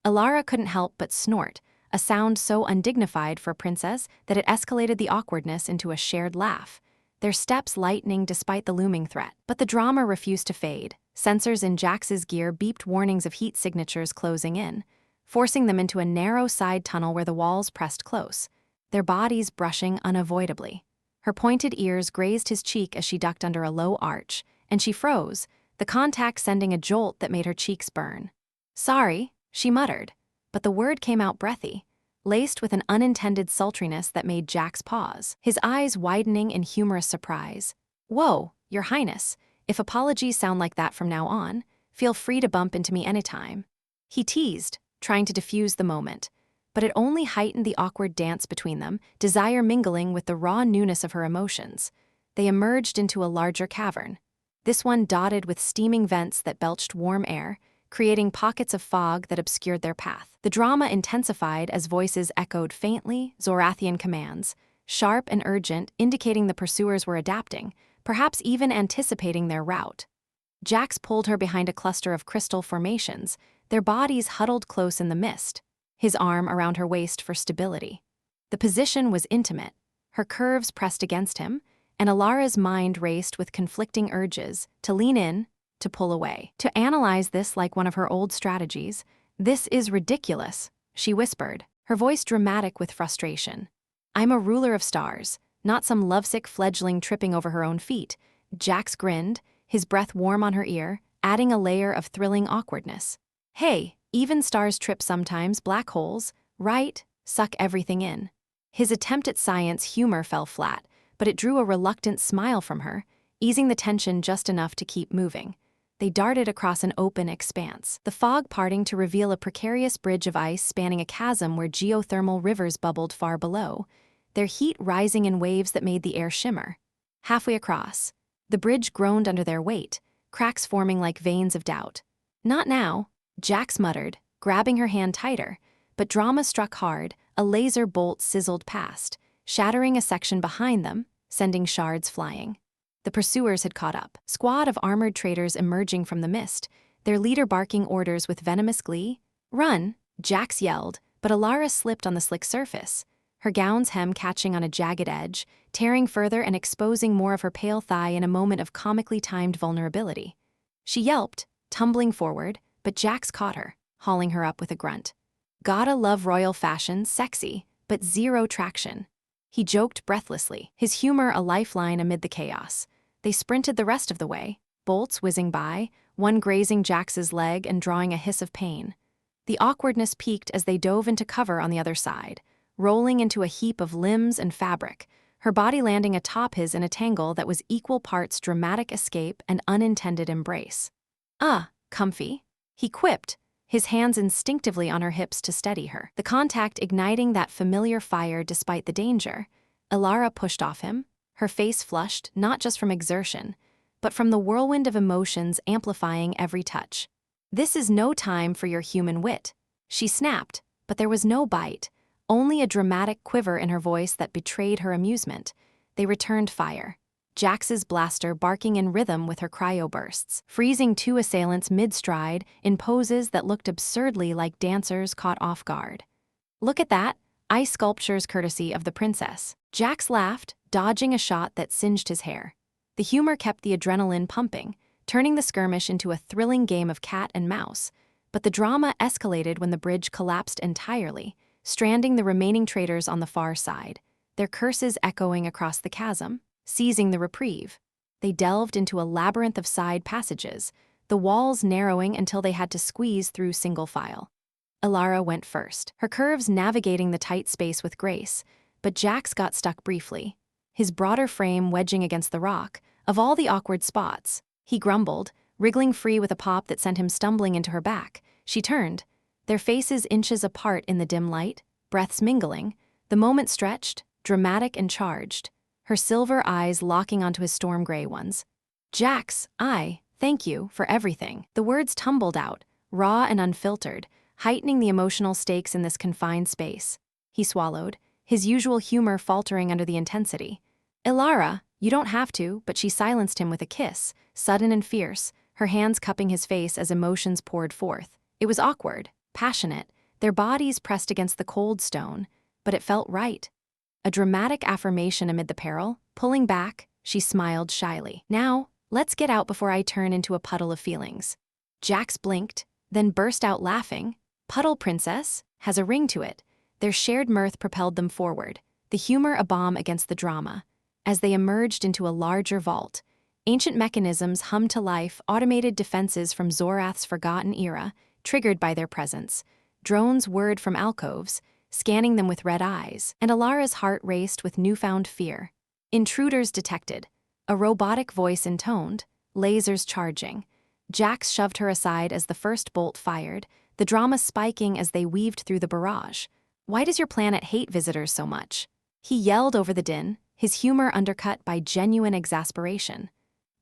Elara couldn't help but snort, a sound so undignified for a princess that it escalated the awkwardness into a shared laugh, their steps lightening despite the looming threat. But the drama refused to fade. Sensors in Jax's gear beeped warnings of heat signatures closing in, forcing them into a narrow side tunnel where the walls pressed close, their bodies brushing unavoidably. Her pointed ears grazed his cheek as she ducked under a low arch, and she froze, the contact sending a jolt that made her cheeks burn. Sorry, she muttered, but the word came out breathy, laced with an unintended sultriness that made Jax pause, his eyes widening in humorous surprise. Whoa, Your Highness, if apologies sound like that from now on, feel free to bump into me anytime. He teased, trying to diffuse the moment, but it only heightened the awkward dance between them, desire mingling with the raw newness of her emotions. They emerged into a larger cavern, this one dotted with steaming vents that belched warm air, creating pockets of fog that obscured their path. The drama intensified as voices echoed faintly, Zorathian commands, sharp and urgent, indicating the pursuers were adapting, perhaps even anticipating their route. Jax pulled her behind a cluster of crystal formations, their bodies huddled close in the mist, his arm around her waist for stability. The position was intimate, her curves pressed against him, and Elara's mind raced with conflicting urges to lean in, to pull away, to analyze this like one of her old strategies. This is ridiculous, she whispered, her voice dramatic with frustration. I'm a ruler of stars, not some lovesick fledgling tripping over her own feet. Jax grinned, his breath warm on her ear, adding a layer of thrilling awkwardness. Hey, even stars trip sometimes, black holes, right? Suck everything in. His attempt at science humor fell flat, but it drew a reluctant smile from her, easing the tension just enough to keep moving. They darted across an open expanse, the fog parting to reveal a precarious bridge of ice spanning a chasm where geothermal rivers bubbled far below, their heat rising in waves that made the air shimmer. Halfway across, the bridge groaned under their weight, cracks forming like veins of doubt. Not now, Jax muttered, grabbing her hand tighter, but drama struck hard, a laser bolt sizzled past, shattering a section behind them, sending shards flying. The pursuers had caught up, squad of armored traders emerging from the mist, their leader barking orders with venomous glee. Run, Jax yelled, but Elara slipped on the slick surface, her gown's hem catching on a jagged edge, tearing further and exposing more of her pale thigh in a moment of comically timed vulnerability. She yelped, tumbling forward, but Jax caught her, hauling her up with a grunt. Gotta love royal fashion, sexy, but zero traction. He joked breathlessly, his humor a lifeline amid the chaos. They sprinted the rest of the way, bolts whizzing by, one grazing Jax's leg and drawing a hiss of pain. The awkwardness peaked as they dove into cover on the other side, rolling into a heap of limbs and fabric, her body landing atop his in a tangle that was equal parts dramatic escape and unintended embrace. Comfy, he quipped, his hands instinctively on her hips to steady her. The contact igniting that familiar fire despite the danger, Elara pushed off him, her face flushed not just from exertion, but from the whirlwind of emotions amplifying every touch. "This is no time for your human wit," she snapped, but there was no bite, only a dramatic quiver in her voice that betrayed her amusement. They returned fire, Jax's blaster barking in rhythm with her cryo-bursts, freezing two assailants mid-stride in poses that looked absurdly like dancers caught off guard. "Look at that, ice sculptures courtesy of the princess." Jax laughed, dodging a shot that singed his hair. The humor kept the adrenaline pumping, turning the skirmish into a thrilling game of cat and mouse, but the drama escalated when the bridge collapsed entirely, stranding the remaining traitors on the far side, their curses echoing across the chasm. Seizing the reprieve, they delved into a labyrinth of side passages, the walls narrowing until they had to squeeze through single file. Elara went first, her curves navigating the tight space with grace, but Jax got stuck briefly, his broader frame wedging against the rock. Of all the awkward spots, he grumbled, wriggling free with a pop that sent him stumbling into her back. She turned, their faces inches apart in the dim light, breaths mingling, the moment stretched, dramatic and charged, her silver eyes locking onto his storm gray ones. "Jax, thank you for everything." The words tumbled out, raw and unfiltered, heightening the emotional stakes in this confined space. He swallowed, his usual humor faltering under the intensity. "Elara, you don't have to," but she silenced him with a kiss, sudden and fierce, her hands cupping his face as emotions poured forth. It was awkward, passionate, their bodies pressed against the cold stone, but it felt right. A dramatic affirmation amid the peril. Pulling back, she smiled shyly. "Now, let's get out before I turn into a puddle of feelings." Jax blinked, then burst out laughing. "Puddle princess has a ring to it." Their shared mirth propelled them forward, the humor a balm against the drama. As they emerged into a larger vault, ancient mechanisms hummed to life, automated defenses from Zorath's forgotten era, triggered by their presence. Drones whirred from alcoves, scanning them with red eyes, and Elara's heart raced with newfound fear. "Intruders detected," a robotic voice intoned, lasers charging. Jax shoved her aside as the first bolt fired, the drama spiking as they weaved through the barrage. "Why does your planet hate visitors so much?" He yelled over the din, his humor undercut by genuine exasperation.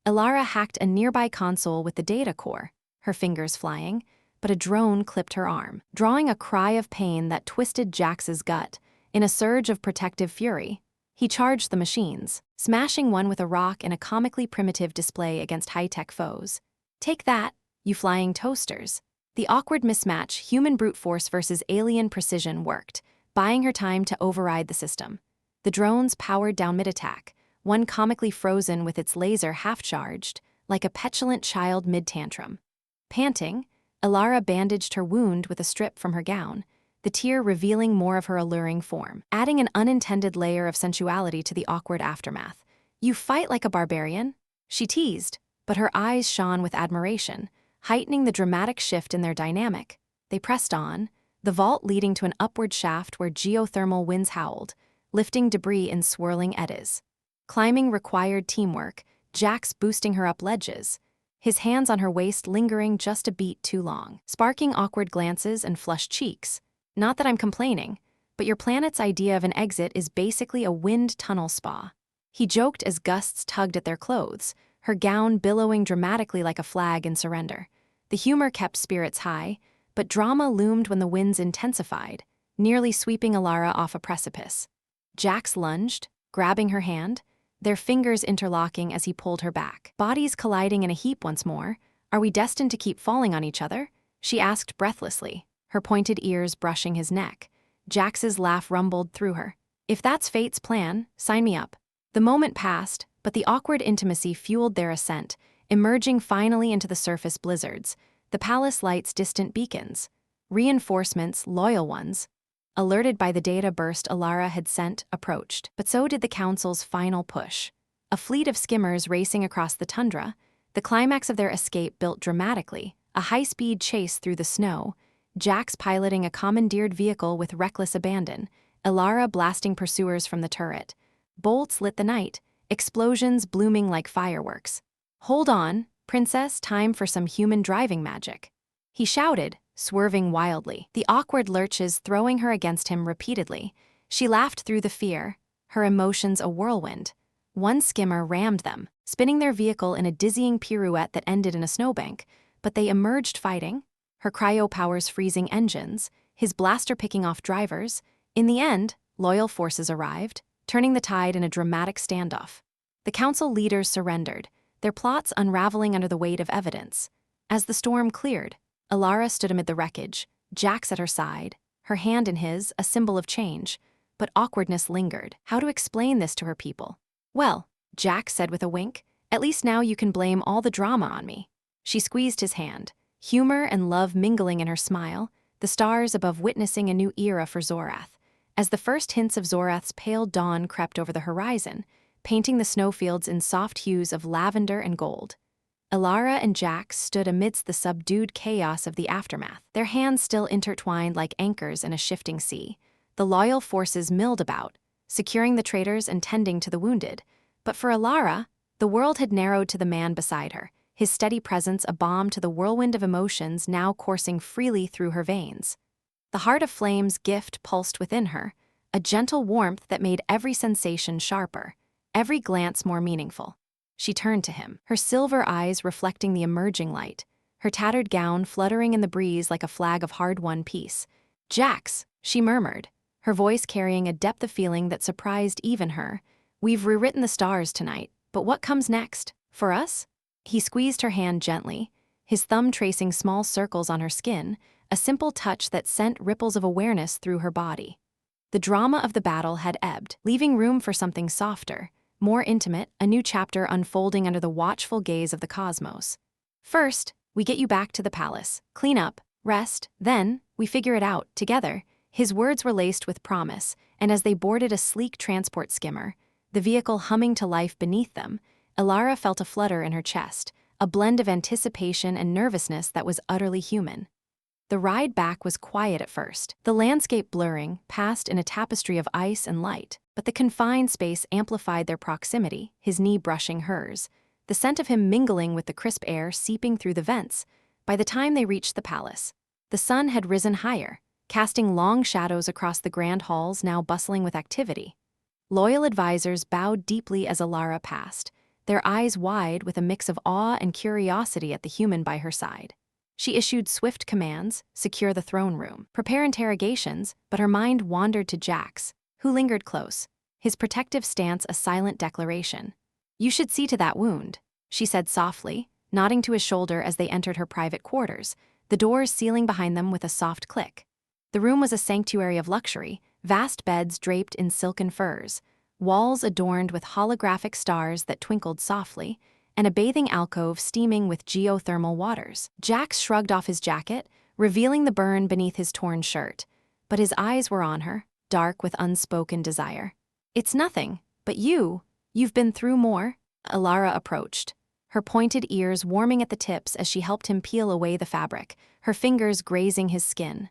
Elara hacked a nearby console with the data core, her fingers flying, but a drone clipped her arm, drawing a cry of pain that twisted Jax's gut. In a surge of protective fury, he charged the machines, smashing one with a rock in a comically primitive display against high-tech foes. "Take that, you flying toasters." The awkward mismatch, human brute force versus alien precision, worked, buying her time to override the system. The drones powered down mid-attack, one comically frozen with its laser half-charged, like a petulant child mid-tantrum. Panting, Elara bandaged her wound with a strip from her gown, the tear revealing more of her alluring form, adding an unintended layer of sensuality to the awkward aftermath. "You fight like a barbarian?" she teased, but her eyes shone with admiration, heightening the dramatic shift in their dynamic. They pressed on, the vault leading to an upward shaft where geothermal winds howled, lifting debris in swirling eddies. Climbing required teamwork, Jax boosting her up ledges, his hands on her waist lingering just a beat too long, sparking awkward glances and flushed cheeks. "Not that I'm complaining, but your planet's idea of an exit is basically a wind tunnel spa." He joked as gusts tugged at their clothes, her gown billowing dramatically like a flag in surrender. The humor kept spirits high, but drama loomed when the winds intensified, nearly sweeping Elara off a precipice. Jax lunged, grabbing her hand, their fingers interlocking as he pulled her back. Bodies colliding in a heap once more. "Are we destined to keep falling on each other?" she asked breathlessly, her pointed ears brushing his neck. Jax's laugh rumbled through her. "If that's fate's plan, sign me up." The moment passed, but the awkward intimacy fueled their ascent, emerging finally into the surface blizzards, the palace lights distant beacons, reinforcements loyal ones. Alerted by the data burst Elara had sent, approached, but so did the Council's final push. A fleet of skimmers racing across the tundra, the climax of their escape built dramatically, a high-speed chase through the snow, Jax piloting a commandeered vehicle with reckless abandon, Elara blasting pursuers from the turret. Bolts lit the night, explosions blooming like fireworks. "Hold on, princess, time for some human driving magic," he shouted, swerving wildly, the awkward lurches throwing her against him repeatedly. She laughed through the fear, her emotions a whirlwind. One skimmer rammed them, spinning their vehicle in a dizzying pirouette that ended in a snowbank, but they emerged fighting, her cryo powers freezing engines, his blaster picking off drivers. In the end, loyal forces arrived, turning the tide in a dramatic standoff. The council leaders surrendered, their plots unraveling under the weight of evidence. As the storm cleared, Elara stood amid the wreckage, Jax at her side, her hand in his, a symbol of change. But awkwardness lingered. How to explain this to her people? "Well," Jax said with a wink, "at least now you can blame all the drama on me." She squeezed his hand, humor and love mingling in her smile, the stars above witnessing a new era for Zorath. As the first hints of Zorath's pale dawn crept over the horizon, painting the snowfields in soft hues of lavender and gold, Elara and Jax stood amidst the subdued chaos of the aftermath, their hands still intertwined like anchors in a shifting sea. The loyal forces milled about, securing the traitors and tending to the wounded. But for Elara, the world had narrowed to the man beside her, his steady presence a balm to the whirlwind of emotions now coursing freely through her veins. The heart of flame's gift pulsed within her, a gentle warmth that made every sensation sharper, every glance more meaningful. She turned to him, her silver eyes reflecting the emerging light, her tattered gown fluttering in the breeze like a flag of hard-won peace. "Jax," she murmured, her voice carrying a depth of feeling that surprised even her. "We've rewritten the stars tonight, but what comes next? For us?" He squeezed her hand gently, his thumb tracing small circles on her skin, a simple touch that sent ripples of awareness through her body. The drama of the battle had ebbed, leaving room for something softer, more intimate, a new chapter unfolding under the watchful gaze of the cosmos. "First, we get you back to the palace, clean up, rest, then, we figure it out, together." His words were laced with promise, and as they boarded a sleek transport skimmer, the vehicle humming to life beneath them, Elara felt a flutter in her chest, a blend of anticipation and nervousness that was utterly human. The ride back was quiet at first, the landscape blurring, passed in a tapestry of ice and light, but the confined space amplified their proximity, his knee brushing hers, the scent of him mingling with the crisp air seeping through the vents. By the time they reached the palace, the sun had risen higher, casting long shadows across the grand halls now bustling with activity. Loyal advisors bowed deeply as Elara passed, their eyes wide with a mix of awe and curiosity at the human by her side. She issued swift commands: secure the throne room, prepare interrogations, but her mind wandered to Jax, who lingered close, his protective stance a silent declaration. "You should see to that wound," she said softly, nodding to his shoulder as they entered her private quarters, the doors sealing behind them with a soft click. The room was a sanctuary of luxury, vast beds draped in silken furs, walls adorned with holographic stars that twinkled softly, and a bathing alcove steaming with geothermal waters. Jax shrugged off his jacket, revealing the burn beneath his torn shirt, but his eyes were on her, dark with unspoken desire. "It's nothing, but you've been through more." Elara approached, her pointed ears warming at the tips as she helped him peel away the fabric, her fingers grazing his skin.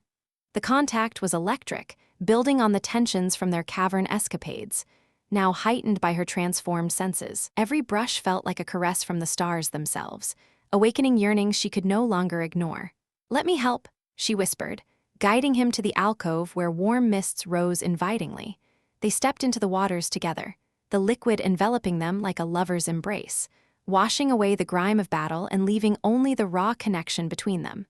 The contact was electric, building on the tensions from their cavern escapades, now heightened by her transformed senses. Every brush felt like a caress from the stars themselves, awakening yearnings she could no longer ignore. "Let me help," she whispered, guiding him to the alcove where warm mists rose invitingly. They stepped into the waters together, the liquid enveloping them like a lover's embrace, washing away the grime of battle and leaving only the raw connection between them.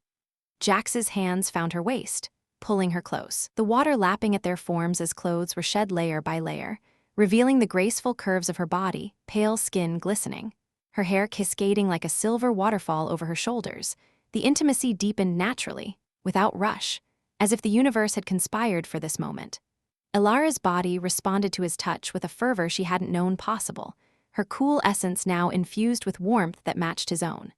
Jax's hands found her waist, pulling her close, the water lapping at their forms as clothes were shed layer by layer, revealing the graceful curves of her body, pale skin glistening, her hair cascading like a silver waterfall over her shoulders. The intimacy deepened naturally, without rush, as if the universe had conspired for this moment. Elara's body responded to his touch with a fervor she hadn't known possible, her cool essence now infused with warmth that matched his own.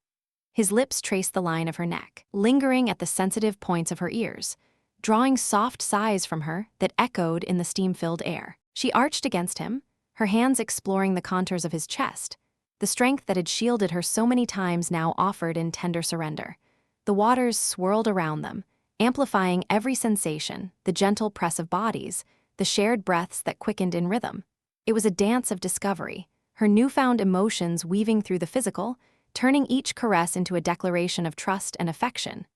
His lips traced the line of her neck, lingering at the sensitive points of her ears, drawing soft sighs from her that echoed in the steam-filled air. She arched against him, her hands exploring the contours of his chest, the strength that had shielded her so many times now offered in tender surrender. The waters swirled around them, amplifying every sensation, the gentle press of bodies, the shared breaths that quickened in rhythm. It was a dance of discovery, her newfound emotions weaving through the physical, turning each caress into a declaration of trust and affection.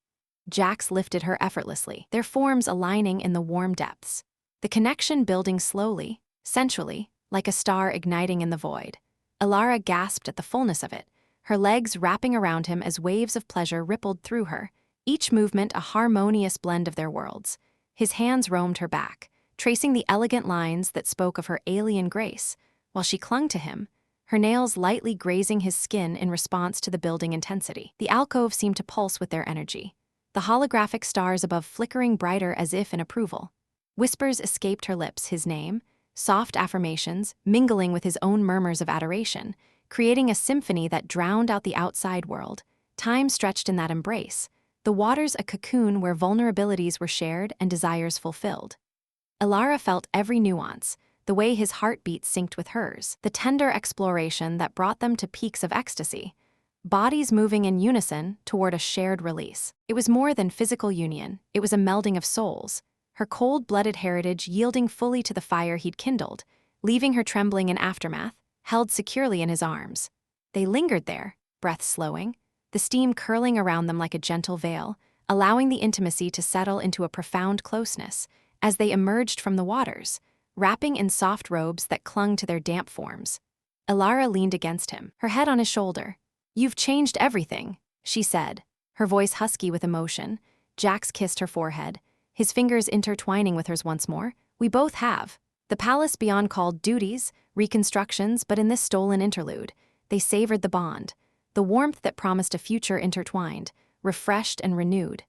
Jax lifted her effortlessly, their forms aligning in the warm depths. The connection building slowly, sensually, like a star igniting in the void. Elara gasped at the fullness of it, her legs wrapping around him as waves of pleasure rippled through her, each movement a harmonious blend of their worlds. His hands roamed her back, tracing the elegant lines that spoke of her alien grace, while she clung to him, her nails lightly grazing his skin in response to the building intensity. The alcove seemed to pulse with their energy, the holographic stars above flickering brighter as if in approval. Whispers escaped her lips, his name, soft affirmations, mingling with his own murmurs of adoration, creating a symphony that drowned out the outside world. Time stretched in that embrace, the waters a cocoon where vulnerabilities were shared and desires fulfilled. Elara felt every nuance, the way his heartbeat synced with hers, the tender exploration that brought them to peaks of ecstasy, bodies moving in unison toward a shared release. It was more than physical union, it was a melding of souls, her cold-blooded heritage yielding fully to the fire he'd kindled, leaving her trembling in aftermath, held securely in his arms. They lingered there, breath slowing, the steam curling around them like a gentle veil, allowing the intimacy to settle into a profound closeness as they emerged from the waters, wrapping in soft robes that clung to their damp forms. Elara leaned against him, her head on his shoulder. "You've changed everything," she said, her voice husky with emotion. Jax kissed her forehead, his fingers intertwining with hers once more. "We both have." The palace beyond called duties, reconstructions, but in this stolen interlude, they savored the bond, the warmth that promised a future intertwined, refreshed and renewed.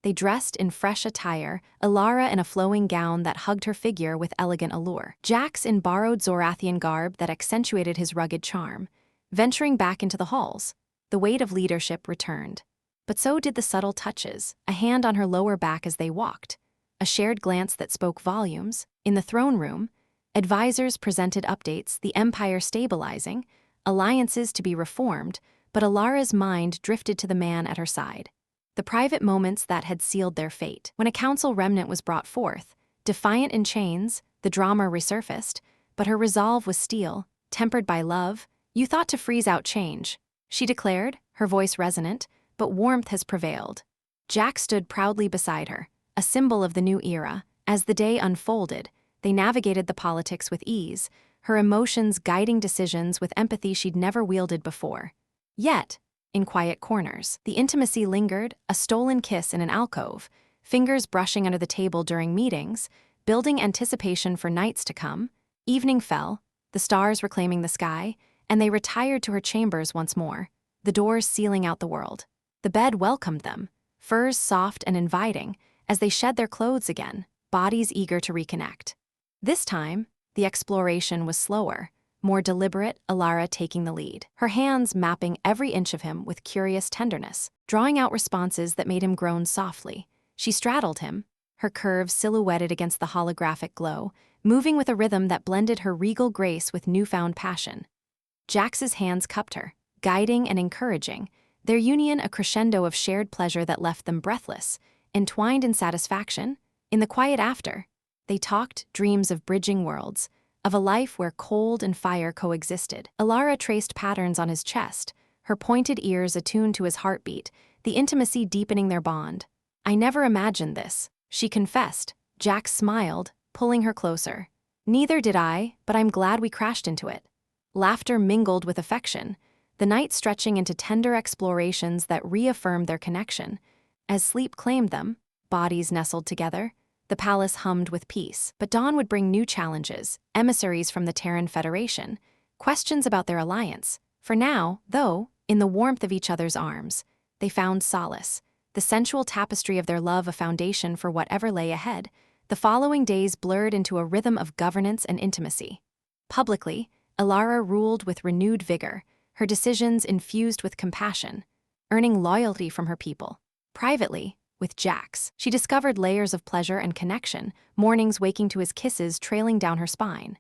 They dressed in fresh attire, Elara in a flowing gown that hugged her figure with elegant allure, Jax in borrowed Zorathian garb that accentuated his rugged charm. Venturing back into the halls, the weight of leadership returned. But so did the subtle touches, a hand on her lower back as they walked, a shared glance that spoke volumes. In the throne room, advisors presented updates, the empire stabilizing, alliances to be reformed, but Elara's mind drifted to the man at her side. The private moments that had sealed their fate. When a council remnant was brought forth, defiant in chains, the drama resurfaced, but her resolve was steel, tempered by love. "You thought to freeze out change," she declared, her voice resonant, but warmth has prevailed. Jack stood proudly beside her, a symbol of the new era. As the day unfolded, they navigated the politics with ease, her emotions guiding decisions with empathy she'd never wielded before. Yet, in quiet corners, the intimacy lingered, a stolen kiss in an alcove, fingers brushing under the table during meetings, building anticipation for nights to come. Evening fell, the stars reclaiming the sky, and they retired to her chambers once more, the doors sealing out the world. The bed welcomed them, furs soft and inviting, as they shed their clothes again, bodies eager to reconnect. This time, the exploration was slower, more deliberate, Elara taking the lead, her hands mapping every inch of him with curious tenderness, drawing out responses that made him groan softly. She straddled him, her curves silhouetted against the holographic glow, moving with a rhythm that blended her regal grace with newfound passion. Jax's hands cupped her, guiding and encouraging, their union a crescendo of shared pleasure that left them breathless, entwined in satisfaction. In the quiet after, they talked dreams of bridging worlds, of a life where cold and fire coexisted. Elara traced patterns on his chest, her pointed ears attuned to his heartbeat, the intimacy deepening their bond. "I never imagined this," she confessed. Jax smiled, pulling her closer. "Neither did I, but I'm glad we crashed into it." Laughter mingled with affection, the night stretching into tender explorations that reaffirmed their connection. As sleep claimed them, bodies nestled together, the palace hummed with peace. But dawn would bring new challenges, emissaries from the Terran Federation, questions about their alliance. For now, though, in the warmth of each other's arms, they found solace, the sensual tapestry of their love a foundation for whatever lay ahead. The following days blurred into a rhythm of governance and intimacy. Publicly, Elara ruled with renewed vigor, her decisions infused with compassion, earning loyalty from her people. Privately, with Jax, she discovered layers of pleasure and connection, mornings waking to his kisses trailing down her spine.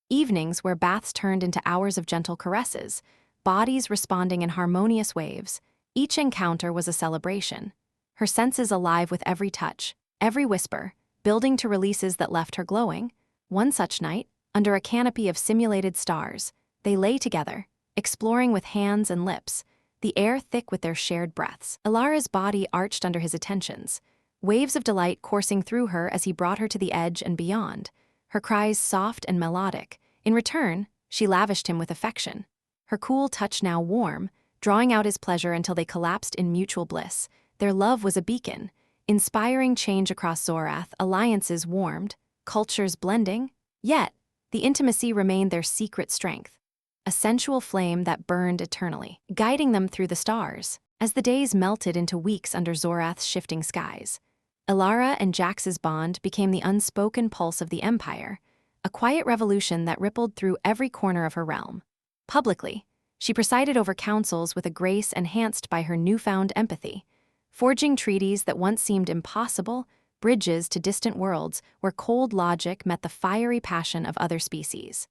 Evenings where baths turned into hours of gentle caresses, bodies responding in harmonious waves. Each encounter was a celebration, her senses alive with every touch, every whisper, building to releases that left her glowing. One such night, Under a canopy of simulated stars, they lay together, exploring with hands and lips, the air thick with their shared breaths. Elara's body arched under his attentions, waves of delight coursing through her as he brought her to the edge and beyond, her cries soft and melodic. In return, she lavished him with affection, her cool touch now warm, drawing out his pleasure until they collapsed in mutual bliss. Their love was a beacon, inspiring change across Zorath, alliances warmed, cultures blending. Yet, the intimacy remained their secret strength, a sensual flame that burned eternally, guiding them through the stars. As the days melted into weeks under Zorath's shifting skies, Elara and Jax's bond became the unspoken pulse of the Empire, a quiet revolution that rippled through every corner of her realm. Publicly, she presided over councils with a grace enhanced by her newfound empathy, forging treaties that once seemed impossible, bridges to distant worlds where cold logic met the fiery passion of other species.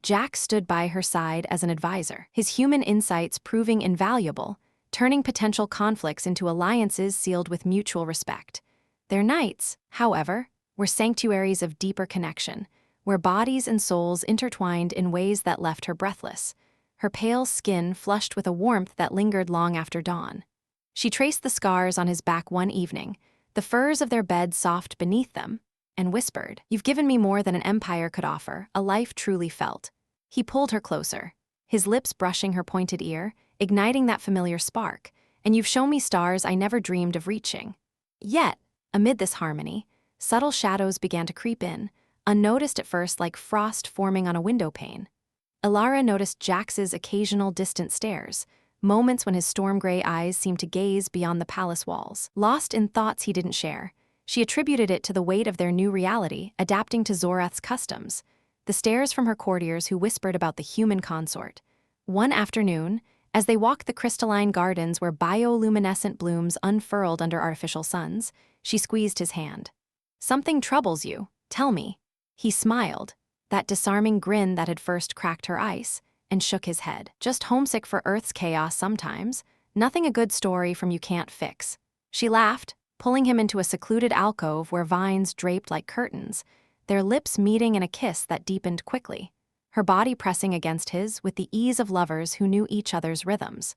Jax stood by her side as an advisor, his human insights proving invaluable, turning potential conflicts into alliances sealed with mutual respect. Their nights, however, were sanctuaries of deeper connection, where bodies and souls intertwined in ways that left her breathless, her pale skin flushed with a warmth that lingered long after dawn. She traced the scars on his back one evening, the furs of their bed soft beneath them, and whispered, "You've given me more than an empire could offer, a life truly felt." He pulled her closer, his lips brushing her pointed ear, igniting that familiar spark. "And you've shown me stars I never dreamed of reaching." Yet, amid this harmony, subtle shadows began to creep in, unnoticed at first like frost forming on a window pane. Elara noticed Jax's occasional distant stares, moments when his storm-gray eyes seemed to gaze beyond the palace walls. Lost in thoughts he didn't share, she attributed it to the weight of their new reality, adapting to Zorath's customs, the stares from her courtiers who whispered about the human consort. One afternoon, as they walked the crystalline gardens where bioluminescent blooms unfurled under artificial suns, she squeezed his hand. "Something troubles you, tell me." He smiled, that disarming grin that had first cracked her ice, and shook his head. "Just homesick for Earth's chaos sometimes. Nothing a good story from you can't fix." She laughed, pulling him into a secluded alcove where vines draped like curtains, their lips meeting in a kiss that deepened quickly, her body pressing against his with the ease of lovers who knew each other's rhythms.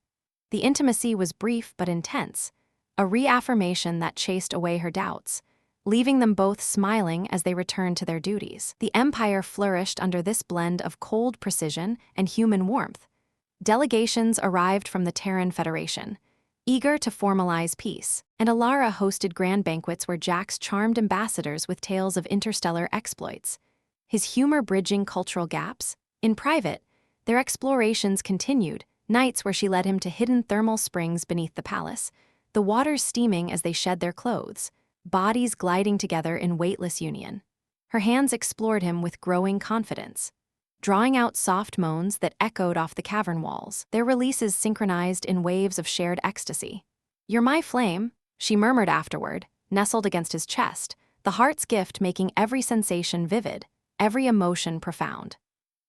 The intimacy was brief but intense, a reaffirmation that chased away her doubts, leaving them both smiling as they returned to their duties. The Empire flourished under this blend of cold precision and human warmth. Delegations arrived from the Terran Federation, eager to formalize peace, and Elara hosted grand banquets where Jax charmed ambassadors with tales of interstellar exploits, his humor bridging cultural gaps. In private, their explorations continued, nights where she led him to hidden thermal springs beneath the palace, the waters steaming as they shed their clothes, bodies gliding together in weightless union. Her hands explored him with growing confidence, drawing out soft moans that echoed off the cavern walls, their releases synchronized in waves of shared ecstasy. "You're my flame," she murmured afterward, nestled against his chest, the heart's gift making every sensation vivid, every emotion profound.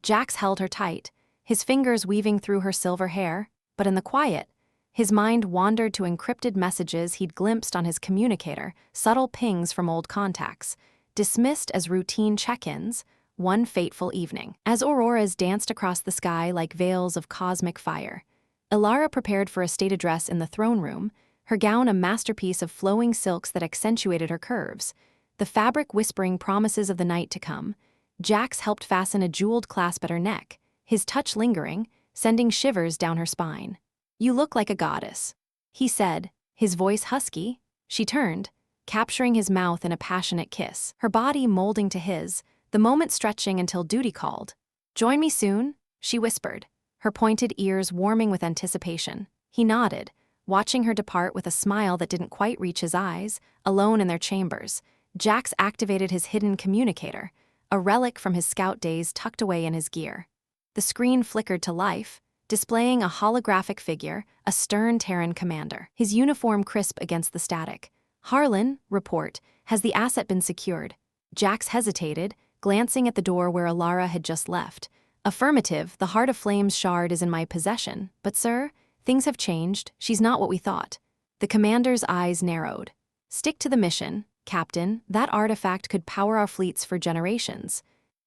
Jax held her tight, his fingers weaving through her silver hair, but in the quiet, his mind wandered to encrypted messages he'd glimpsed on his communicator, subtle pings from old contacts, dismissed as routine check-ins. One fateful evening, as auroras danced across the sky like veils of cosmic fire, Elara prepared for a state address in the throne room, her gown a masterpiece of flowing silks that accentuated her curves, the fabric whispering promises of the night to come. Jax helped fasten a jeweled clasp at her neck, his touch lingering, sending shivers down her spine. "You look like a goddess," he said, his voice husky. She turned, capturing his mouth in a passionate kiss, her body molding to his, the moment stretching until duty called. "Join me soon?" she whispered, her pointed ears warming with anticipation. He nodded, watching her depart with a smile that didn't quite reach his eyes. Alone in their chambers, Jax activated his hidden communicator, a relic from his scout days tucked away in his gear. The screen flickered to life, displaying a holographic figure, a stern Terran commander, his uniform crisp against the static. "Harlan, report, has the asset been secured?" Jax hesitated, glancing at the door where Elara had just left. "Affirmative, the Heart of Flame's shard is in my possession, but sir, things have changed, she's not what we thought." The commander's eyes narrowed. "Stick to the mission, Captain, that artifact could power our fleets for generations."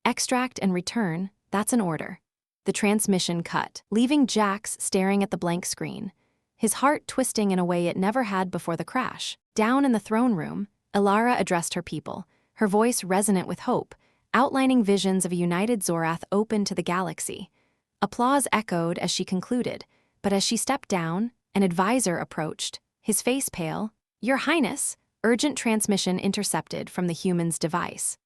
Extract and return, that's an order. The transmission cut, leaving Jax staring at the blank screen, his heart twisting in a way it never had before the crash. Down in the throne room, Elara addressed her people, her voice resonant with hope, outlining visions of a united Zorath open to the galaxy. Applause echoed as she concluded, but as she stepped down, an advisor approached, his face pale. "Your Highness," urgent transmission intercepted from the human's device.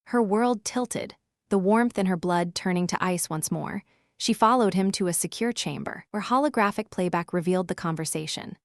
Her world tilted, the warmth in her blood turning to ice once more. She followed him to a secure chamber, where holographic playback revealed the conversation.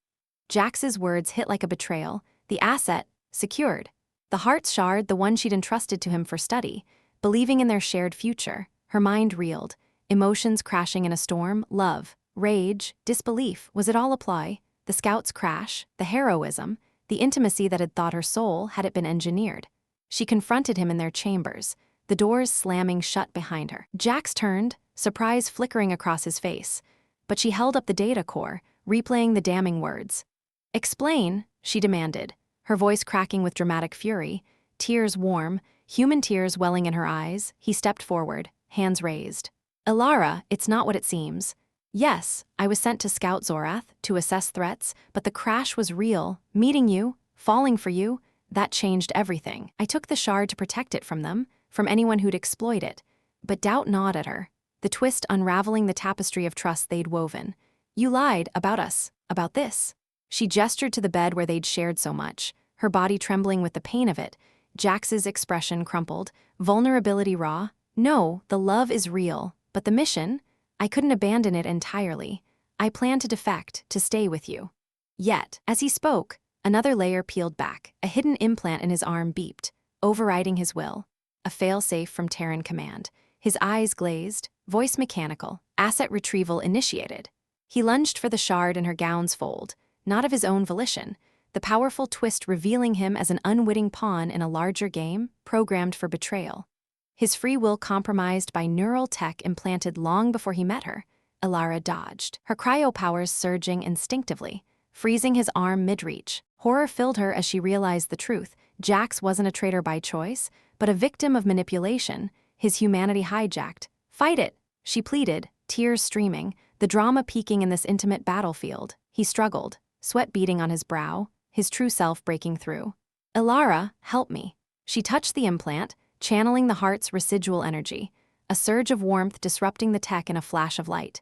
Jax's words hit like a betrayal, the asset, secured. The heart's shard, the one she'd entrusted to him for study, believing in their shared future, her mind reeled, emotions crashing in a storm, love, rage, disbelief. Was it all a ploy? The scout's crash, the heroism, the intimacy that had thawed her soul, had it been engineered? She confronted him in their chambers, the doors slamming shut behind her. Jax turned, surprise flickering across his face, but she held up the data core, replaying the damning words. "Explain," she demanded, her voice cracking with dramatic fury, tears warm, human tears welling in her eyes. He stepped forward, hands raised. "Elara, it's not what it seems. Yes, I was sent to scout Zorath, to assess threats, but the crash was real. Meeting you, falling for you, that changed everything. I took the shard to protect it from them, from anyone who'd exploit it." But doubt gnawed at her, the twist unraveling the tapestry of trust they'd woven. "You lied about us, about this." She gestured to the bed where they'd shared so much, her body trembling with the pain of it. Jax's expression crumpled, vulnerability raw. "No, the love is real, but the mission, I couldn't abandon it entirely. I plan to defect, to stay with you." Yet, as he spoke, another layer peeled back, a hidden implant in his arm beeped, overriding his will. A failsafe from Terran Command. His eyes glazed, voice mechanical, asset retrieval initiated. He lunged for the shard in her gown's fold, not of his own volition, the powerful twist revealing him as an unwitting pawn in a larger game, programmed for betrayal. His free will compromised by neural tech implanted long before he met her. Elara dodged, her cryo-powers surging instinctively, freezing his arm mid-reach. Horror filled her as she realized the truth. Jax wasn't a traitor by choice, but a victim of manipulation, his humanity hijacked. "Fight it," she pleaded, tears streaming, the drama peaking in this intimate battlefield. He struggled, sweat beading on his brow, his true self breaking through. "Elara, help me." She touched the implant, channeling the heart's residual energy, a surge of warmth disrupting the tech in a flash of light.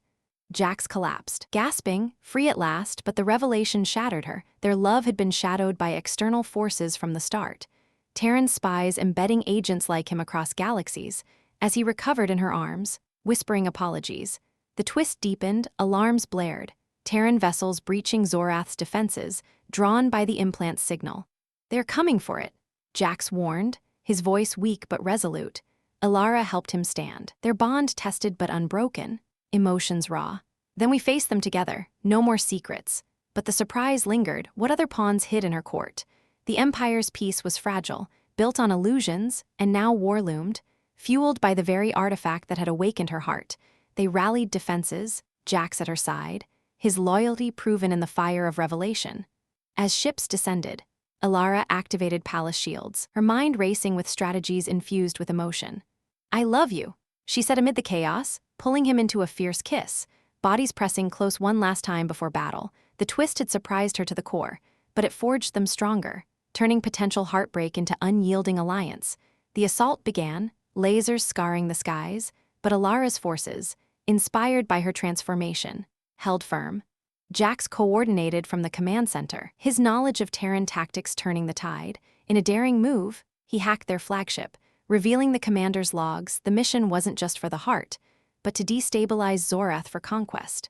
Jax collapsed, gasping, free at last, but the revelation shattered her. Their love had been shadowed by external forces from the start. Terran spies embedding agents like him across galaxies. As he recovered in her arms, whispering apologies, the twist deepened, alarms blared. Terran vessels breaching Zorath's defenses, drawn by the implant's signal. "They're coming for it," Jax warned, his voice weak but resolute. Elara helped him stand, their bond tested but unbroken, emotions raw. "Then we faced them together, no more secrets." But the surprise lingered. What other pawns hid in her court? The Empire's peace was fragile, built on illusions, and now war loomed, fueled by the very artifact that had awakened her heart. They rallied defenses, Jax at her side, his loyalty proven in the fire of revelation. As ships descended, Elara activated palace shields, her mind racing with strategies infused with emotion. "I love you," she said amid the chaos, pulling him into a fierce kiss, bodies pressing close one last time before battle. The twist had surprised her to the core, but it forged them stronger, turning potential heartbreak into unyielding alliance. The assault began, lasers scarring the skies, but Elara's forces, inspired by her transformation, held firm. Jax coordinated from the command center, his knowledge of Terran tactics turning the tide. In a daring move, he hacked their flagship, revealing the commander's logs. The mission wasn't just for the heart, but to destabilize Zorath for conquest.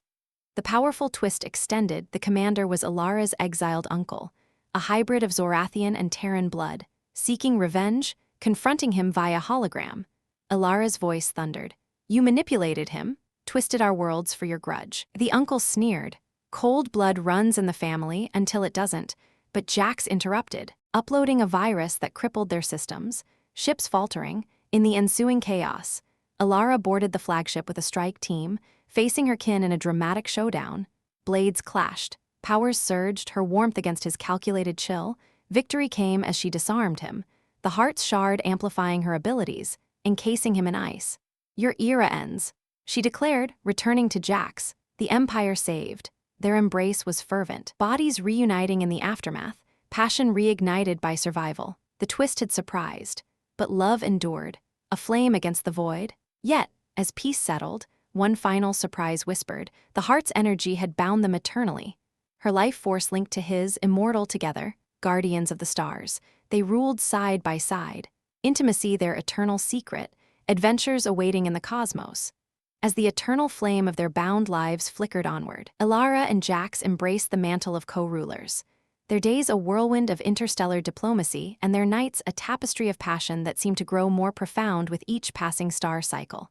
The powerful twist extended. The commander was Elara's exiled uncle, a hybrid of Zorathian and Terran blood, seeking revenge, confronting him via hologram. Elara's voice thundered. "You manipulated him, twisted our worlds for your grudge." The uncle sneered. Cold blood runs in the family until it doesn't, but Jax interrupted, uploading a virus that crippled their systems, ships faltering. In the ensuing chaos, Elara boarded the flagship with a strike team, facing her kin in a dramatic showdown. Blades clashed, powers surged, her warmth against his calculated chill. Victory came as she disarmed him, the heart's shard amplifying her abilities. encasing him in ice. "Your era ends," she declared, returning to Jax. The Empire saved. Their embrace was fervent. Bodies reuniting in the aftermath, passion reignited by survival. The twist had surprised. But love endured, a flame against the void. Yet, as peace settled, one final surprise whispered, the heart's energy had bound them eternally. Her life force linked to his, immortal together, guardians of the stars. They ruled side by side. Intimacy their eternal secret, adventures awaiting in the cosmos. As the eternal flame of their bound lives flickered onward, Elara and Jax embraced the mantle of co-rulers. Their days a whirlwind of interstellar diplomacy, and their nights a tapestry of passion that seemed to grow more profound with each passing star cycle.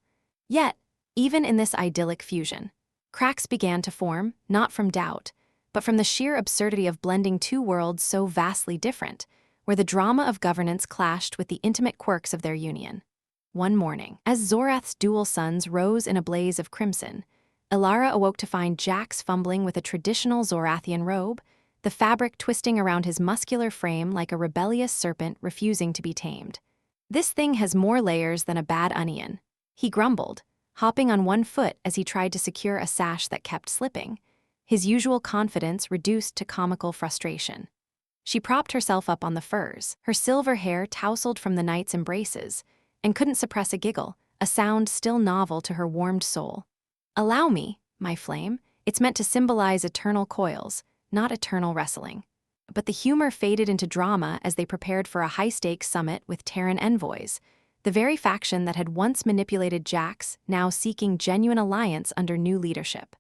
Yet, even in this idyllic fusion, cracks began to form, not from doubt, but from the sheer absurdity of blending two worlds so vastly different, where the drama of governance clashed with the intimate quirks of their union. One morning, as Zorath's dual suns rose in a blaze of crimson, Elara awoke to find Jax fumbling with a traditional Zorathian robe, the fabric twisting around his muscular frame like a rebellious serpent refusing to be tamed. "This thing has more layers than a bad onion," he grumbled, hopping on one foot as he tried to secure a sash that kept slipping, his usual confidence reduced to comical frustration. She propped herself up on the furs, her silver hair tousled from the night's embraces, and couldn't suppress a giggle, a sound still novel to her warmed soul. "Allow me, my flame, it's meant to symbolize eternal coils, not eternal wrestling." But the humor faded into drama as they prepared for a high-stakes summit with Terran envoys, the very faction that had once manipulated Jax, now seeking genuine alliance under new leadership.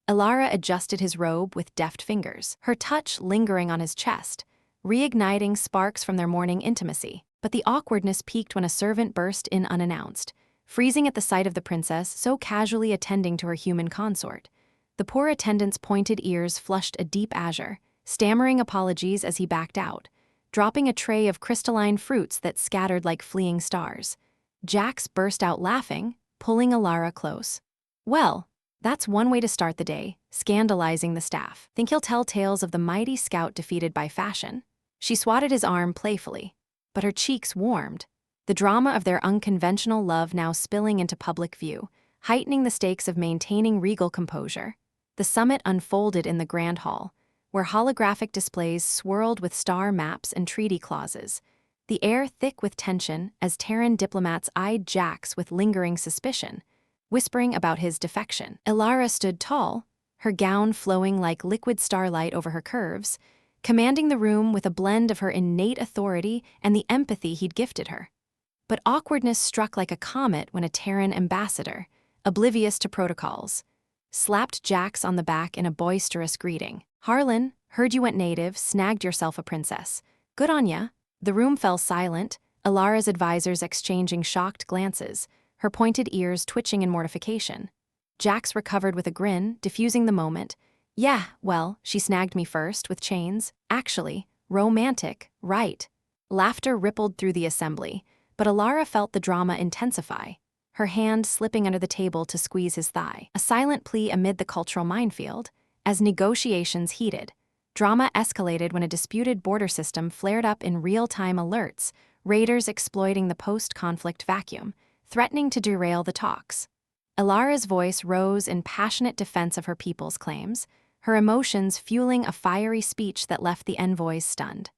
Elara adjusted his robe with deft fingers, her touch lingering on his chest, reigniting sparks from their morning intimacy. But the awkwardness peaked when a servant burst in unannounced, freezing at the sight of the princess so casually attending to her human consort. The poor attendant's pointed ears flushed a deep azure, stammering apologies as he backed out, dropping a tray of crystalline fruits that scattered like fleeing stars. Jax burst out laughing, pulling Elara close. "Well, that's one way to start the day, scandalizing the staff. Think he'll tell tales of the mighty scout defeated by fashion?" She swatted his arm playfully, but her cheeks warmed, the drama of their unconventional love now spilling into public view, heightening the stakes of maintaining regal composure. The summit unfolded in the Grand Hall, where holographic displays swirled with star maps and treaty clauses, the air thick with tension as Terran diplomats eyed Jax with lingering suspicion, whispering about his defection. Elara stood tall, her gown flowing like liquid starlight over her curves, commanding the room with a blend of her innate authority and the empathy he'd gifted her. But awkwardness struck like a comet when a Terran ambassador, oblivious to protocols, slapped Jax on the back in a boisterous greeting. "Harlan, heard you went native, snagged yourself a princess. Good on ya." The room fell silent, Elara's advisors exchanging shocked glances, her pointed ears twitching in mortification. Jax recovered with a grin, diffusing the moment. "Yeah, well, she snagged me first, with chains. Actually, romantic, right." Laughter rippled through the assembly, but Elara felt the drama intensify, her hand slipping under the table to squeeze his thigh. A silent plea amid the cultural minefield. As negotiations heated, drama escalated when a disputed border system flared up in real-time alerts, raiders exploiting the post-conflict vacuum, threatening to derail the talks. Elara's voice rose in passionate defense of her people's claims, her emotions fueling a fiery speech that left the envoys stunned.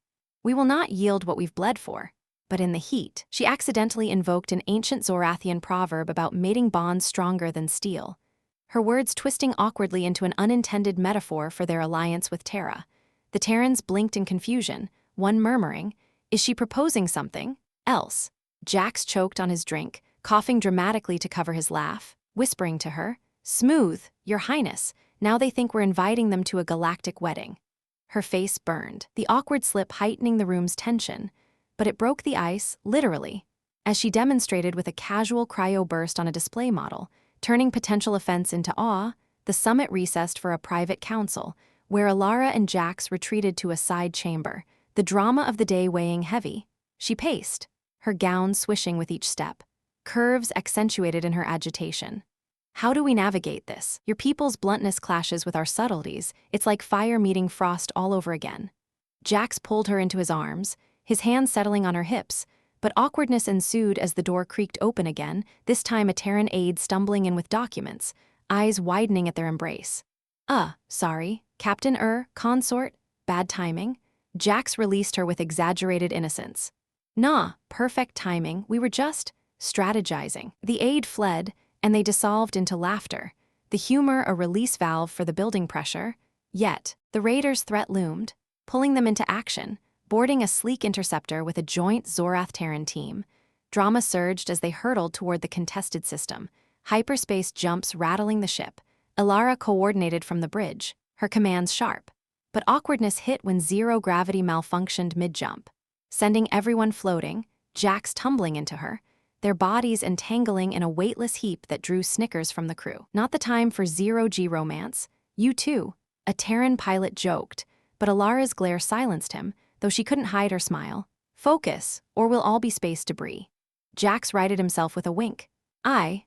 "We will not yield what we've bled for." But in the heat, she accidentally invoked an ancient Zorathian proverb about mating bonds stronger than steel, her words twisting awkwardly into an unintended metaphor for their alliance with Terra. The Terrans blinked in confusion, one murmuring, "Is she proposing something else?" Jax choked on his drink, coughing dramatically to cover his laugh, whispering to her, "Smooth, Your Highness. Now they think we're inviting them to a galactic wedding." Her face burned, the awkward slip heightening the room's tension, but it broke the ice, literally, as she demonstrated with a casual cryo-burst on a display model, turning potential offense into awe. The summit recessed for a private council, where Elara and Jax retreated to a side chamber, the drama of the day weighing heavy. She paced, her gown swishing with each step, curves accentuated in her agitation. "How do we navigate this? Your people's bluntness clashes with our subtleties. It's like fire meeting frost all over again." Jax pulled her into his arms, his hands settling on her hips, but But awkwardness ensued as the door creaked open again, this time a Terran aide stumbling in with documents, eyes widening at their embrace. Sorry, Captain consort, bad timing. Jax released her with exaggerated innocence. Nah, perfect timing, we were just strategizing. The aide fled, and they dissolved into laughter, the humor a release valve for the building pressure. Yet, the raiders' threat loomed, pulling them into action, boarding a sleek interceptor with a joint Zorath-Terran team. Drama surged as they hurtled toward the contested system, hyperspace jumps rattling the ship. Elara coordinated from the bridge, her commands sharp. But awkwardness hit when zero-gravity malfunctioned mid-jump, sending everyone floating, Jax tumbling into her, their bodies entangling in a weightless heap that drew snickers from the crew. Not the time for zero-G romance. You too, a Terran pilot joked, but Elara's glare silenced him, though she couldn't hide her smile. Focus, or we'll all be space debris. Jax righted himself with a wink. Aye,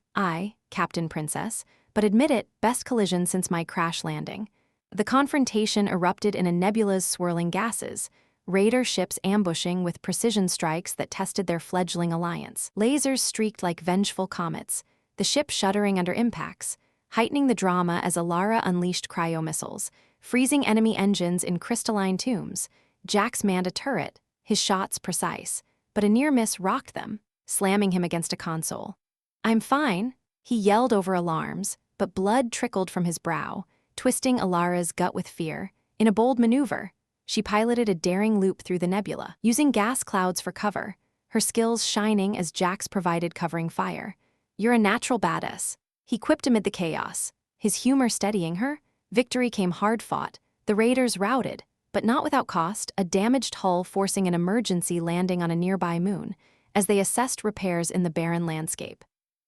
Captain Princess, but admit it, best collision since my crash landing. The confrontation erupted in a nebula's swirling gases, raider ships ambushing with precision strikes that tested their fledgling alliance. Lasers streaked like vengeful comets, the ship shuddering under impacts, heightening the drama as Elara unleashed cryo-missiles, freezing enemy engines in crystalline tombs. Jax manned a turret, his shots precise, but a near miss rocked them, slamming him against a console. I'm fine, he yelled over alarms, but blood trickled from his brow, twisting Elara's gut with fear. In a bold maneuver, she piloted a daring loop through the nebula, using gas clouds for cover, her skills shining as Jax provided covering fire. You're a natural badass, he quipped amid the chaos, his humor steadying her. Victory came hard-fought, the raiders routed, but not without cost, a damaged hull forcing an emergency landing on a nearby moon, as they assessed repairs in the barren landscape.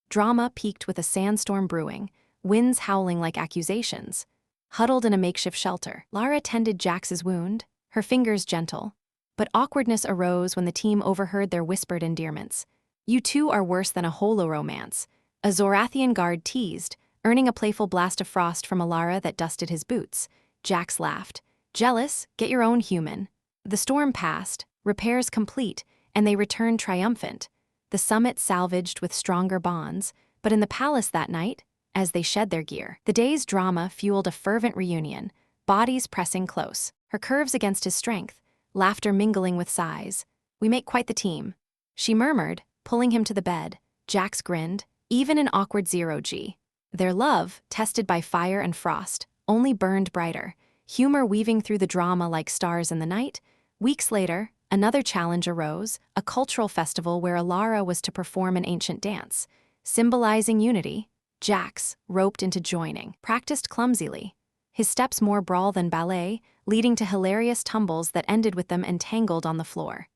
Drama peaked with a sandstorm brewing, winds howling like accusations. Huddled in a makeshift shelter, Lara tended Jax's wound, her fingers gentle. But awkwardness arose when the team overheard their whispered endearments. You two are worse than a holo-romance, a Zorathian guard teased, earning a playful blast of frost from Elara that dusted his boots. Jax laughed. Jealous, get your own human. The storm passed, repairs complete, and they returned triumphant. The summit salvaged with stronger bonds, but in the palace that night, as they shed their gear, the day's drama fueled a fervent reunion, bodies pressing close, her curves against his strength, laughter mingling with sighs. We make quite the team, she murmured, pulling him to the bed. Jax grinned, even in awkward zero-G. Their love, tested by fire and frost, only burned brighter, humor weaving through the drama like stars in the night. Weeks later, another challenge arose, a cultural festival where Elara was to perform an ancient dance. Symbolizing unity, Jax, roped into joining, practiced clumsily, his steps more brawl than ballet, leading to hilarious tumbles that ended with them entangled on the floor.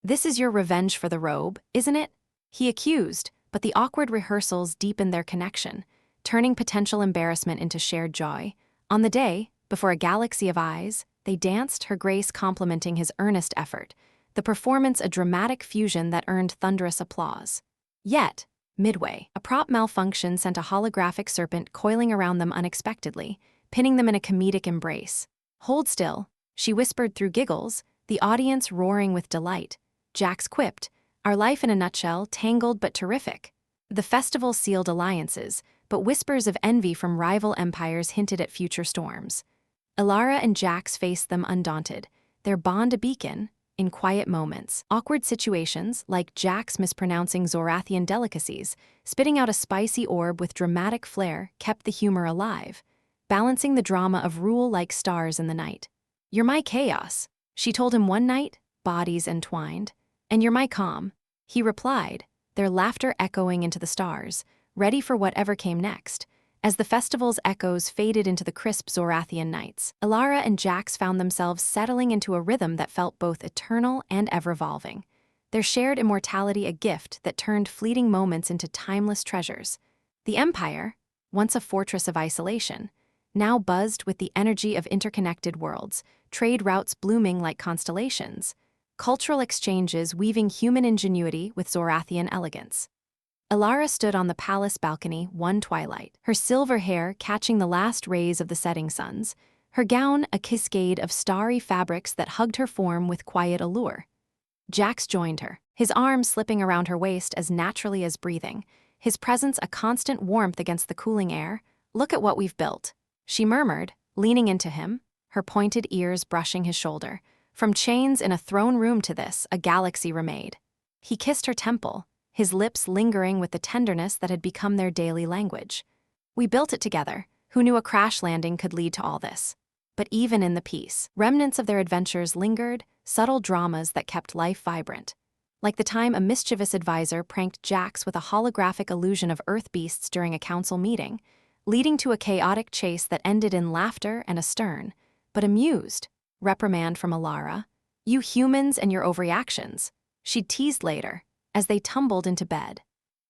This is your revenge for the robe, isn't it? He accused, but the awkward rehearsals deepened their connection, turning potential embarrassment into shared joy. On the day, before a galaxy of eyes, they danced, her grace complimenting his earnest effort, the performance a dramatic fusion that earned thunderous applause. Yet, midway, a prop malfunction sent a holographic serpent coiling around them unexpectedly, pinning them in a comedic embrace. Hold still, she whispered through giggles, the audience roaring with delight. Jax quipped, our life in a nutshell, tangled but terrific. The festival sealed alliances, but whispers of envy from rival empires hinted at future storms. Elara and Jax faced them undaunted, their bond a beacon. In quiet moments, awkward situations, like Jax mispronouncing Zorathian delicacies, spitting out a spicy orb with dramatic flair, kept the humor alive, balancing the drama of rule like stars in the night. You're my chaos, she told him one night, bodies entwined. And you're my calm, he replied, their laughter echoing into the stars, ready for whatever came next. As the festival's echoes faded into the crisp Zorathian nights, Elara and Jax found themselves settling into a rhythm that felt both eternal and ever-evolving, their shared immortality a gift that turned fleeting moments into timeless treasures. The Empire, once a fortress of isolation, now buzzed with the energy of interconnected worlds, trade routes blooming like constellations, cultural exchanges weaving human ingenuity with Zorathian elegance. Elara stood on the palace balcony one twilight, her silver hair catching the last rays of the setting suns, her gown a cascade of starry fabrics that hugged her form with quiet allure. Jax joined her, his arms slipping around her waist as naturally as breathing, his presence a constant warmth against the cooling air. "Look at what we've built," she murmured, leaning into him, her pointed ears brushing his shoulder. "From chains in a throne room to this, a galaxy remade." He kissed her temple, his lips lingering with the tenderness that had become their daily language. "We built it together. Who knew a crash landing could lead to all this?" But even in the peace, remnants of their adventures lingered, subtle dramas that kept life vibrant. Like the time a mischievous advisor pranked Jax with a holographic illusion of Earth beasts during a council meeting, leading to a chaotic chase that ended in laughter and a stern, but amused, reprimand from Elara. "You humans and your overreactions," she'd teased later, as they tumbled into bed,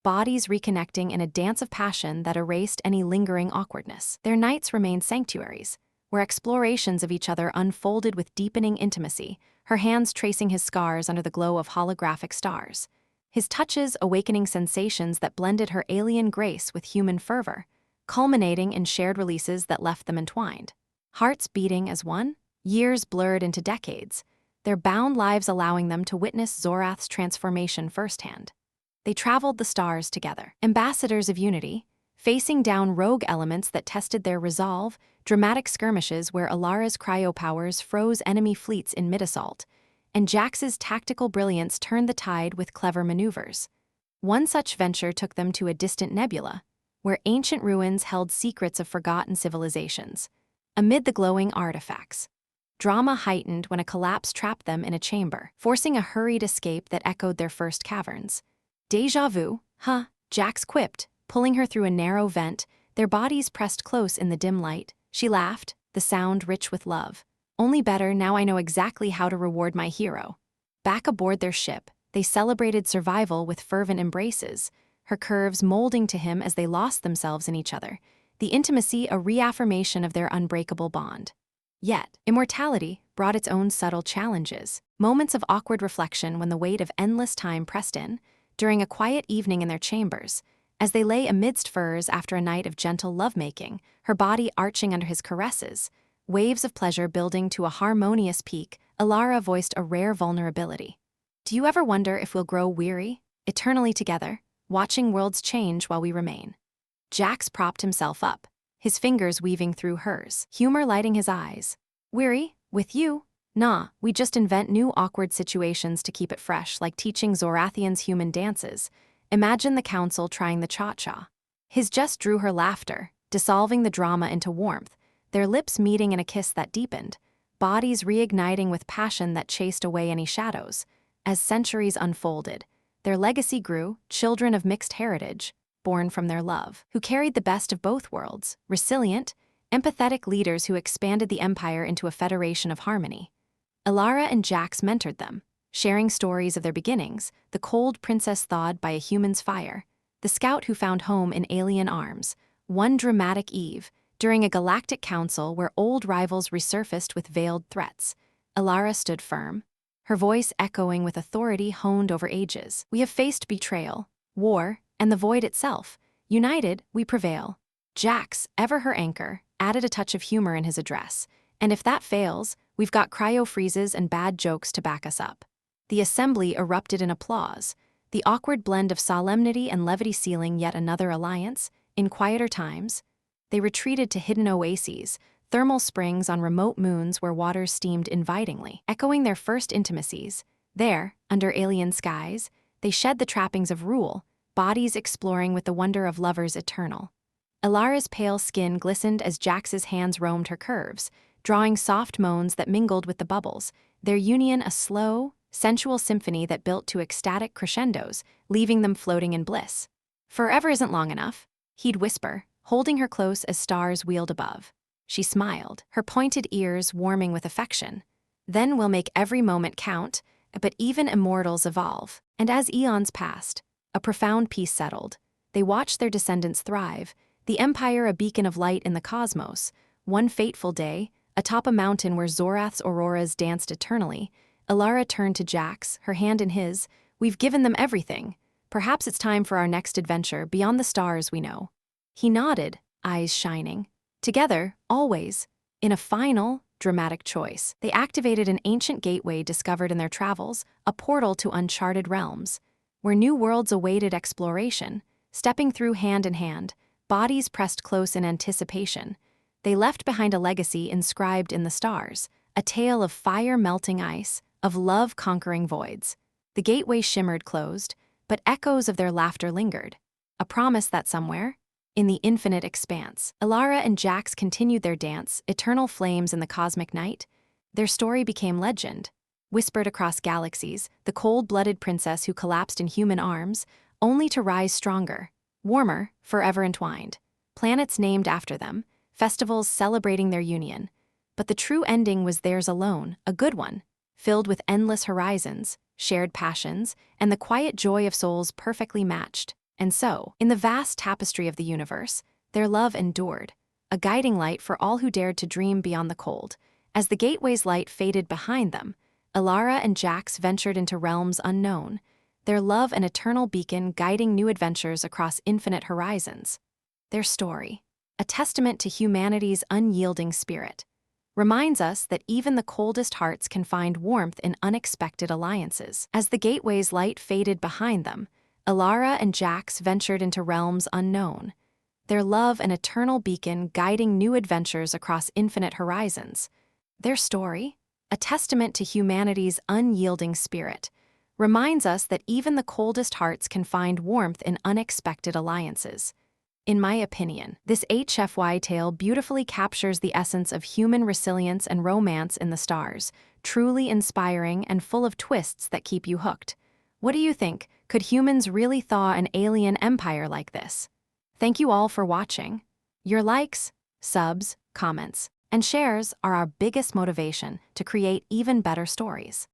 bodies reconnecting in a dance of passion that erased any lingering awkwardness. Their nights remained sanctuaries, where explorations of each other unfolded with deepening intimacy, her hands tracing his scars under the glow of holographic stars, his touches awakening sensations that blended her alien grace with human fervor, culminating in shared releases that left them entwined. Hearts beating as one, years blurred into decades, their bound lives allowing them to witness Zorath's transformation firsthand. They traveled the stars together, ambassadors of unity, facing down rogue elements that tested their resolve, dramatic skirmishes where Elara's cryopowers froze enemy fleets in mid-assault, and Jax's tactical brilliance turned the tide with clever maneuvers. One such venture took them to a distant nebula, where ancient ruins held secrets of forgotten civilizations. Amid the glowing artifacts, drama heightened when a collapse trapped them in a chamber, forcing a hurried escape that echoed their first caverns. "Déjà vu, huh?" Jax quipped, pulling her through a narrow vent, their bodies pressed close in the dim light. She laughed, the sound rich with love. "Only better, now I know exactly how to reward my hero." Back aboard their ship, they celebrated survival with fervent embraces, her curves molding to him as they lost themselves in each other, the intimacy a reaffirmation of their unbreakable bond. Yet, immortality brought its own subtle challenges, moments of awkward reflection when the weight of endless time pressed in, during a quiet evening in their chambers, as they lay amidst furs after a night of gentle lovemaking, her body arching under his caresses, waves of pleasure building to a harmonious peak. Elara voiced a rare vulnerability. "Do you ever wonder if we'll grow weary, eternally together, watching worlds change while we remain?" Jax propped himself up, his fingers weaving through hers, humor lighting his eyes. "Weary? With you? Nah, we just invent new awkward situations to keep it fresh, like teaching Zorathians human dances. Imagine the council trying the cha-cha." His jest drew her laughter, dissolving the drama into warmth, their lips meeting in a kiss that deepened, bodies reigniting with passion that chased away any shadows. As centuries unfolded, their legacy grew, children of mixed heritage, born from their love, who carried the best of both worlds, resilient, empathetic leaders who expanded the empire into a federation of harmony. Elara and Jax mentored them, sharing stories of their beginnings, the cold princess thawed by a human's fire, the scout who found home in alien arms. One dramatic eve, during a galactic council where old rivals resurfaced with veiled threats, Elara stood firm, her voice echoing with authority honed over ages. "We have faced betrayal, war, and the void itself. United, we prevail." Jax, ever her anchor, added a touch of humor in his address. "And if that fails, we've got cryo-freezes and bad jokes to back us up." The assembly erupted in applause, the awkward blend of solemnity and levity sealing yet another alliance. In quieter times, they retreated to hidden oases, thermal springs on remote moons where waters steamed invitingly, echoing their first intimacies. There, under alien skies, they shed the trappings of rule, bodies exploring with the wonder of lovers eternal. Elara's pale skin glistened as Jax's hands roamed her curves, drawing soft moans that mingled with the bubbles, their union a slow, sensual symphony that built to ecstatic crescendos, leaving them floating in bliss. "Forever isn't long enough," he'd whisper, holding her close as stars wheeled above. She smiled, her pointed ears warming with affection. "Then we'll make every moment count, but even immortals evolve." And as eons passed, a profound peace settled. They watched their descendants thrive, the empire a beacon of light in the cosmos. One fateful day, atop a mountain where Zorath's auroras danced eternally, Elara turned to Jax, her hand in his. "We've given them everything. Perhaps it's time for our next adventure beyond the stars we know." He nodded, eyes shining. "Together, always. In a final, dramatic choice. They activated an ancient gateway discovered in their travels, a portal to uncharted realms, where new worlds awaited exploration. Stepping through hand in hand, bodies pressed close in anticipation, they left behind a legacy inscribed in the stars, a tale of fire melting ice, of love conquering voids. The gateway shimmered closed, but echoes of their laughter lingered, a promise that somewhere, in the infinite expanse, Elara and Jax continued their dance, eternal flames in the cosmic night. Their story became legend, whispered across galaxies, the cold-blooded princess who collapsed in human arms, only to rise stronger, warmer, forever entwined. Planets named after them, festivals celebrating their union. But the true ending was theirs alone, a good one, filled with endless horizons, shared passions, and the quiet joy of souls perfectly matched. And so, in the vast tapestry of the universe, their love endured, a guiding light for all who dared to dream beyond the cold. As the gateway's light faded behind them, Elara and Jax ventured into realms unknown, their love an eternal beacon guiding new adventures across infinite horizons. Their story, a testament to humanity's unyielding spirit, reminds us that even the coldest hearts can find warmth in unexpected alliances. As the gateway's light faded behind them, Elara and Jax ventured into realms unknown, their love an eternal beacon guiding new adventures across infinite horizons. Their story, a testament to humanity's unyielding spirit, reminds us that even the coldest hearts can find warmth in unexpected alliances. In my opinion, this HFY tale beautifully captures the essence of human resilience and romance in the stars, truly inspiring and full of twists that keep you hooked. What do you think? Could humans really thaw an alien empire like this? Thank you all for watching. Your likes, subs, comments, and shares are our biggest motivation to create even better stories.